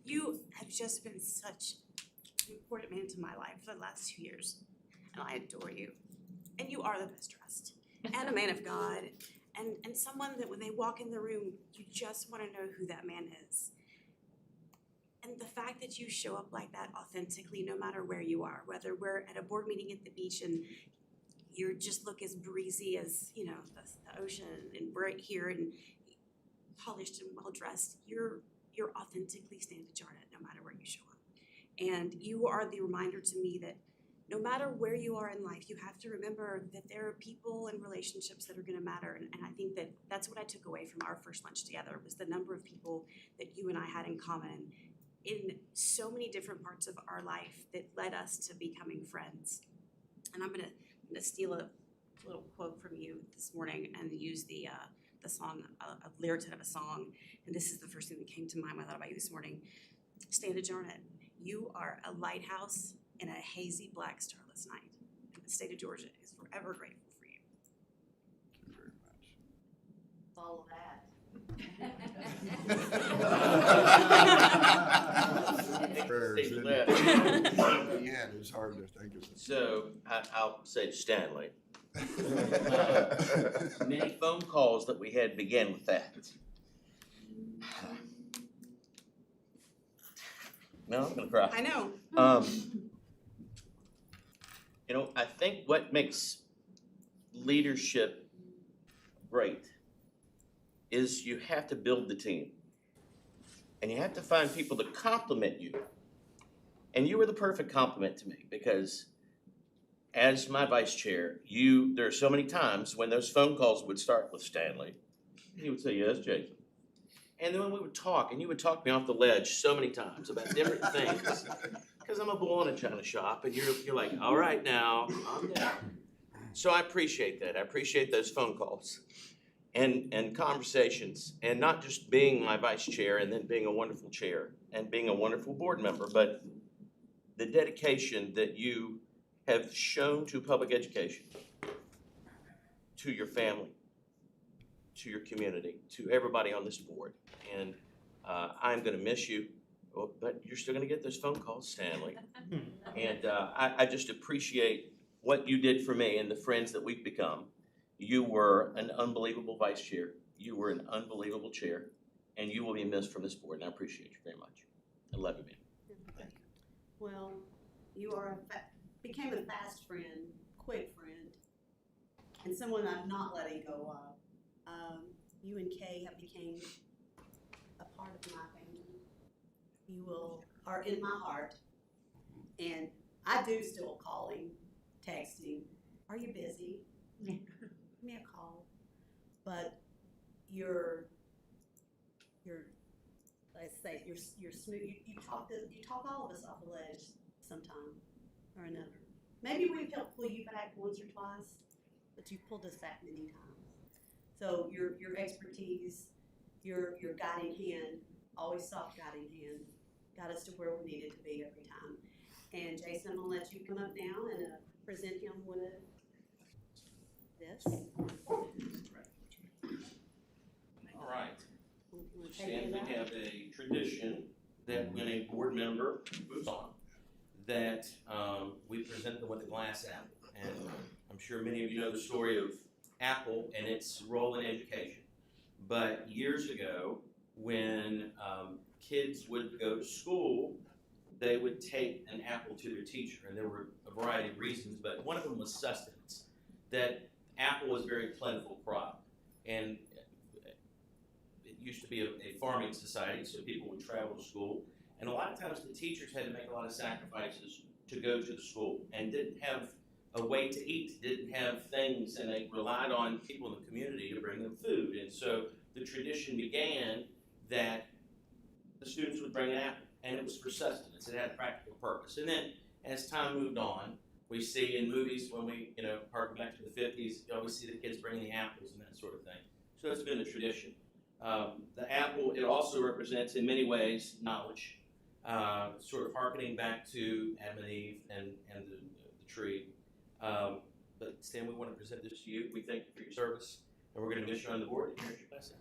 Speaker 13: You have just been such an important man to my life for the last 2 years, and I adore you. And you are the best dressed, and a man of God, and someone that when they walk in the room, you just wanna know who that man is. And the fact that you show up like that authentically, no matter where you are, whether we're at a board meeting at the beach and you just look as breezy as, you know, the ocean, and we're here and polished and well-dressed. You're authentically Stan DeJarnett no matter where you show up. And you are the reminder to me that no matter where you are in life, you have to remember that there are people and relationships that are gonna matter. And I think that that's what I took away from our first lunch together, was the number of people that you and I had in common in so many different parts of our life that led us to becoming friends. And I'm gonna steal a little quote from you this morning and use the song, a lyrics out of a song. And this is the first thing that came to mind when I thought about you this morning. Stan DeJarnett, you are a lighthouse in a hazy black starless night. And the state of Georgia is forever grateful for you.
Speaker 8: Thank you very much.
Speaker 6: Follow that.
Speaker 16: Prayers,
Speaker 5: Thank
Speaker 16: isn't
Speaker 5: you.
Speaker 16: it? Yeah, it's hard to think of it.
Speaker 5: So I'll say Stanley. Many phone calls that we had began with that. No, I'm gonna cry.
Speaker 13: I know.
Speaker 5: You know, I think what makes leadership great is you have to build the team. And you have to find people to compliment you. And you were the perfect compliment to me, because as my vice chair, there are so many times when those phone calls would start with Stanley, and he would say, yes, Jason. And then when we would talk, and you would talk me off the ledge so many times about different things, because I'm a bull in a china shop, and you're like, all right now, calm down. So I appreciate that. I appreciate those phone calls and conversations, and not just being my vice chair and then being a wonderful chair and being a wonderful board member, but the dedication that you have shown to public education, to your family, to your community, to everybody on this board. And I'm gonna miss you, but you're still gonna get those phone calls, Stanley. And I just appreciate what you did for me and the friends that we've become. You were an unbelievable vice chair. You were an unbelievable chair, and you will be missed from this board, and I appreciate you very much. I love you, man.
Speaker 2: Well, you became a fast friend, quick friend, and someone I'm not letting go of. You and Kay have become a part of my family. You are in my heart, and I do still calling, texting. Are you busy? Give me a call. But you're let's say you're smooth. You talk all of us off the ledge sometime or another. Maybe we've helped pull you back once or twice, but you've pulled us back many times. So your expertise, your guiding hand, always soft guiding hand, got us to where we needed to be every time. And Jason, I'm gonna let you come up now and present him with this.
Speaker 5: All right. Stan, we have a tradition that when a board member moves on, that we present them with a glass apple. And I'm sure many of you know the story of Apple and its role in education. But years ago, when kids would go to school, they would take an apple to their teacher, and there were a variety of reasons, but one of them was sustenance. That apple was a very plentiful crop, and it used to be a farming society, so people would travel to school, and a lot of times the teachers had to make a lot of sacrifices to go to the school, and didn't have a way to eat, didn't have things, and they relied on people in the community to bring them food. And so the tradition began that the students would bring an apple, and it was for sustenance. It had a practical purpose. And then as time moved on, we see in movies, when we, harken back to the 50s, you always see the kids bringing the apples and that sort of thing. So it's been a tradition. The apple, it also represents in many ways knowledge, sort of hearkening back to Adam and Eve and the tree. But Stan, we want to present this to you. We thank you for your service, and we're going to miss you on the board. And here's your blessing.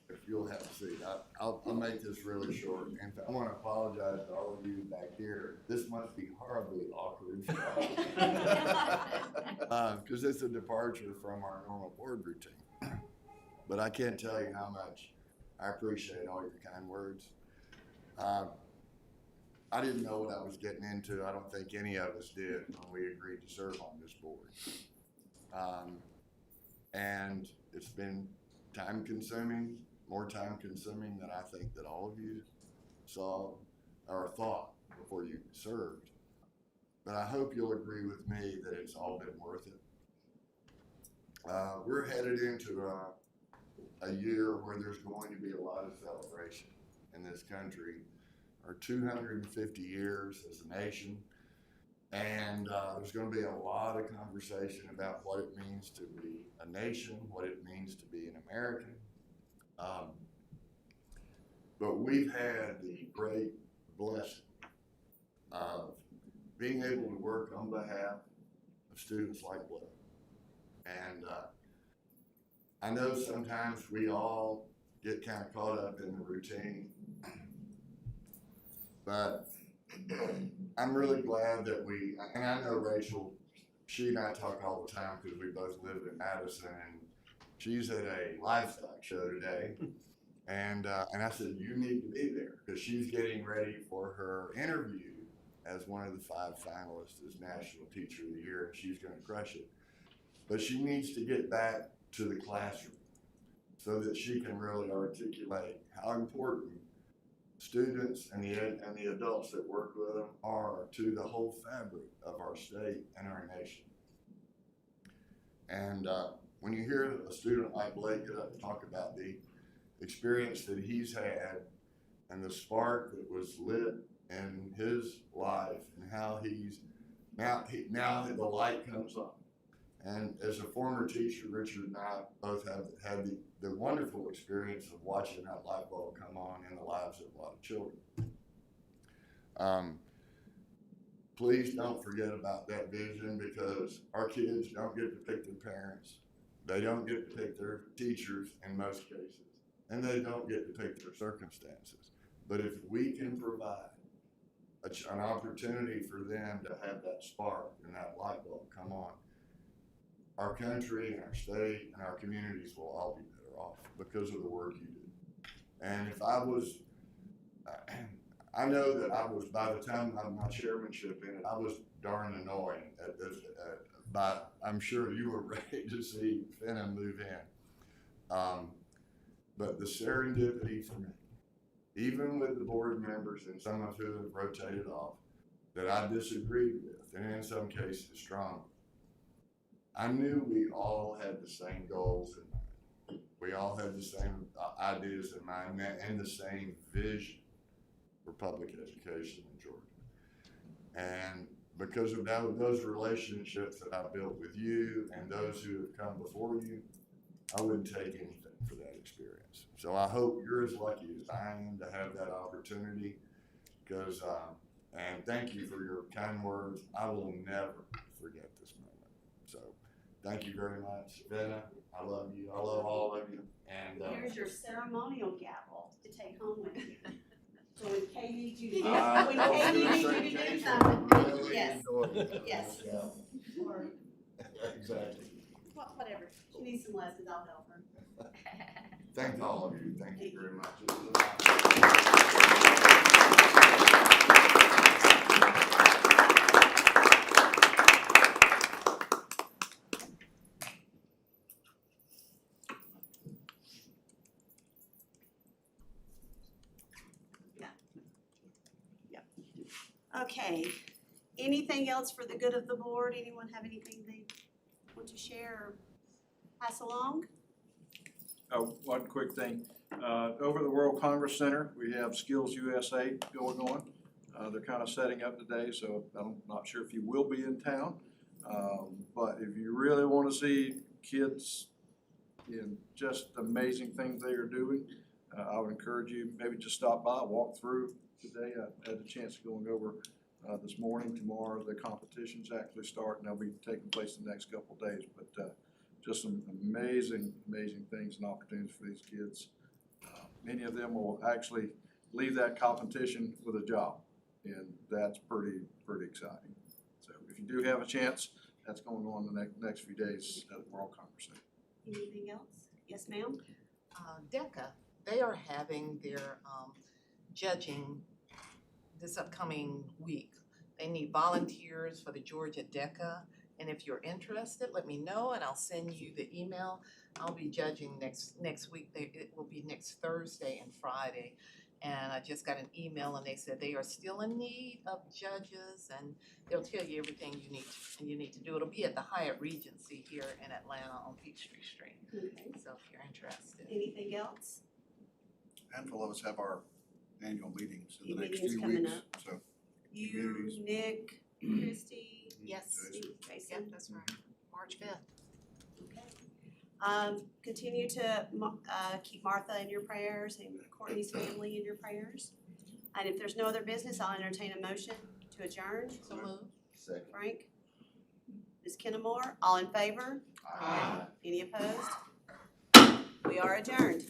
Speaker 16: If you'll will have a seat. I'll make this really short. And I want to apologize to all of you back here. This must be horribly awkward for all. Because it's a departure from our normal board routine. But I can't tell you how much I appreciate all your kind words. I didn't know what I was getting into. I don't think any of us did when we agreed to serve on this board. And it's been time consuming, more time consuming than I think that all of you saw or thought before you served. But I hope you'll agree with me that it's all been worth it. We're headed into a year where there's going to be a lot of celebration in this country. Our 250 years as a nation, and there's going to be a lot of conversation about what it means to be a nation, what it means to be an American. But we've had the great blessing of being able to work on behalf of students like Blake. And I know sometimes we all get kind of caught up in the routine, but I'm really glad that and I know Rachel, she and I talk all the time because we both live in Madison, and she's at a livestock show today. And I said, you need to be there because she's getting ready for her interview as one of the 5 finalists as National Teacher of the Year, and she's going to crush it. But she needs to get back to the classroom so that she can really articulate how important students and the adults that work with them are to the whole fabric of our state and our nation. And when you hear a student like Blake get up and talk about the experience that he's had and the spark that was lit in his life and how he's now the light comes on. And as a former teacher, Richard and I both have had the wonderful experience of watching that light bulb come on in the lives of a lot of children. Please don't forget about that vision, because our kids don't get to pick their parents. They don't get to pick their teachers in most cases, and they don't get to pick their circumstances. But if we can provide an opportunity for them to have that spark and that light bulb come on, our country and our state and our communities will all be better off because of the work you do. And if I was, I know that I was, by the time I had my chairmanship in it, I was darn annoyed at this, but I'm sure you were ready to see Finna move in. But the serendipity for me, even with the board members and some of who have rotated off, that I disagreed with, and in some cases strongly, I knew we all had the same goals in mind. We all had the same ideas in mind and the same vision for public education in Georgia. And because of those relationships that I built with you and those who have come before you, I wouldn't take anything for that experience. So I hope you're as lucky as I am to have that opportunity, because, and thank you for your kind words. I will never forget this moment. So thank you very much. Vanna, I love you. I love all of you. And
Speaker 2: here's your ceremonial gavel to take home with you. So when Kay needs you to do, something, yes, yes. Or
Speaker 16: exactly.
Speaker 2: whatever. She needs some lessons, I'll help her.
Speaker 16: Thank all of you. Thank you very much.
Speaker 2: Okay, anything else for the good of the board? Anyone have anything they want to share or pass along?
Speaker 4: Oh, one quick thing. Over the World Congress Center, we have Skills USA going on. They're kind of setting up today, so I'm not sure if you will be in town. But if you really want to see kids in just amazing things they are doing, I would encourage you maybe just stop by, walk through today. I had a chance of going over this morning. Tomorrow the competitions actually start, and they'll be taking place the next couple of days. But just some amazing things and opportunities for these kids. many of them will actually leave that competition with a job. And that's pretty exciting. So if you do have a chance, that's going on the next few days at the World Congress.
Speaker 2: Anything else? Yes, ma'am?
Speaker 14: DECA, they are having their judging this upcoming week. They need volunteers for the Georgia DECA, and if you're interested, let me know and I'll send you the email. I'll be judging next week. It will be next Thursday and Friday. And I just got an email and they said they are still in need of judges, and they'll tell you everything you need to do. It'll be at the Hyatt Regency here in Atlanta on Peachtree Street.
Speaker 2: Okay.
Speaker 14: So if you're interested.
Speaker 2: Anything else?
Speaker 4: A handful of us have our annual meetings in
Speaker 2: Your
Speaker 4: the next
Speaker 2: meeting's
Speaker 4: few
Speaker 2: coming
Speaker 4: weeks,
Speaker 2: up.
Speaker 4: so.
Speaker 2: You,
Speaker 4: Communities.
Speaker 2: Nick, Christie,
Speaker 6: Yes.
Speaker 2: Jason?
Speaker 6: Yep, that's right. March 5th.
Speaker 2: Continue to keep Martha in your prayers and Courtney's family in your prayers. And if there's no other business, I'll entertain a motion to adjourn.
Speaker 14: So move.
Speaker 15: Second.
Speaker 2: Frank? Ms. Kennemore, all in favor?
Speaker 15: Aye.
Speaker 2: Any opposed? We are adjourned.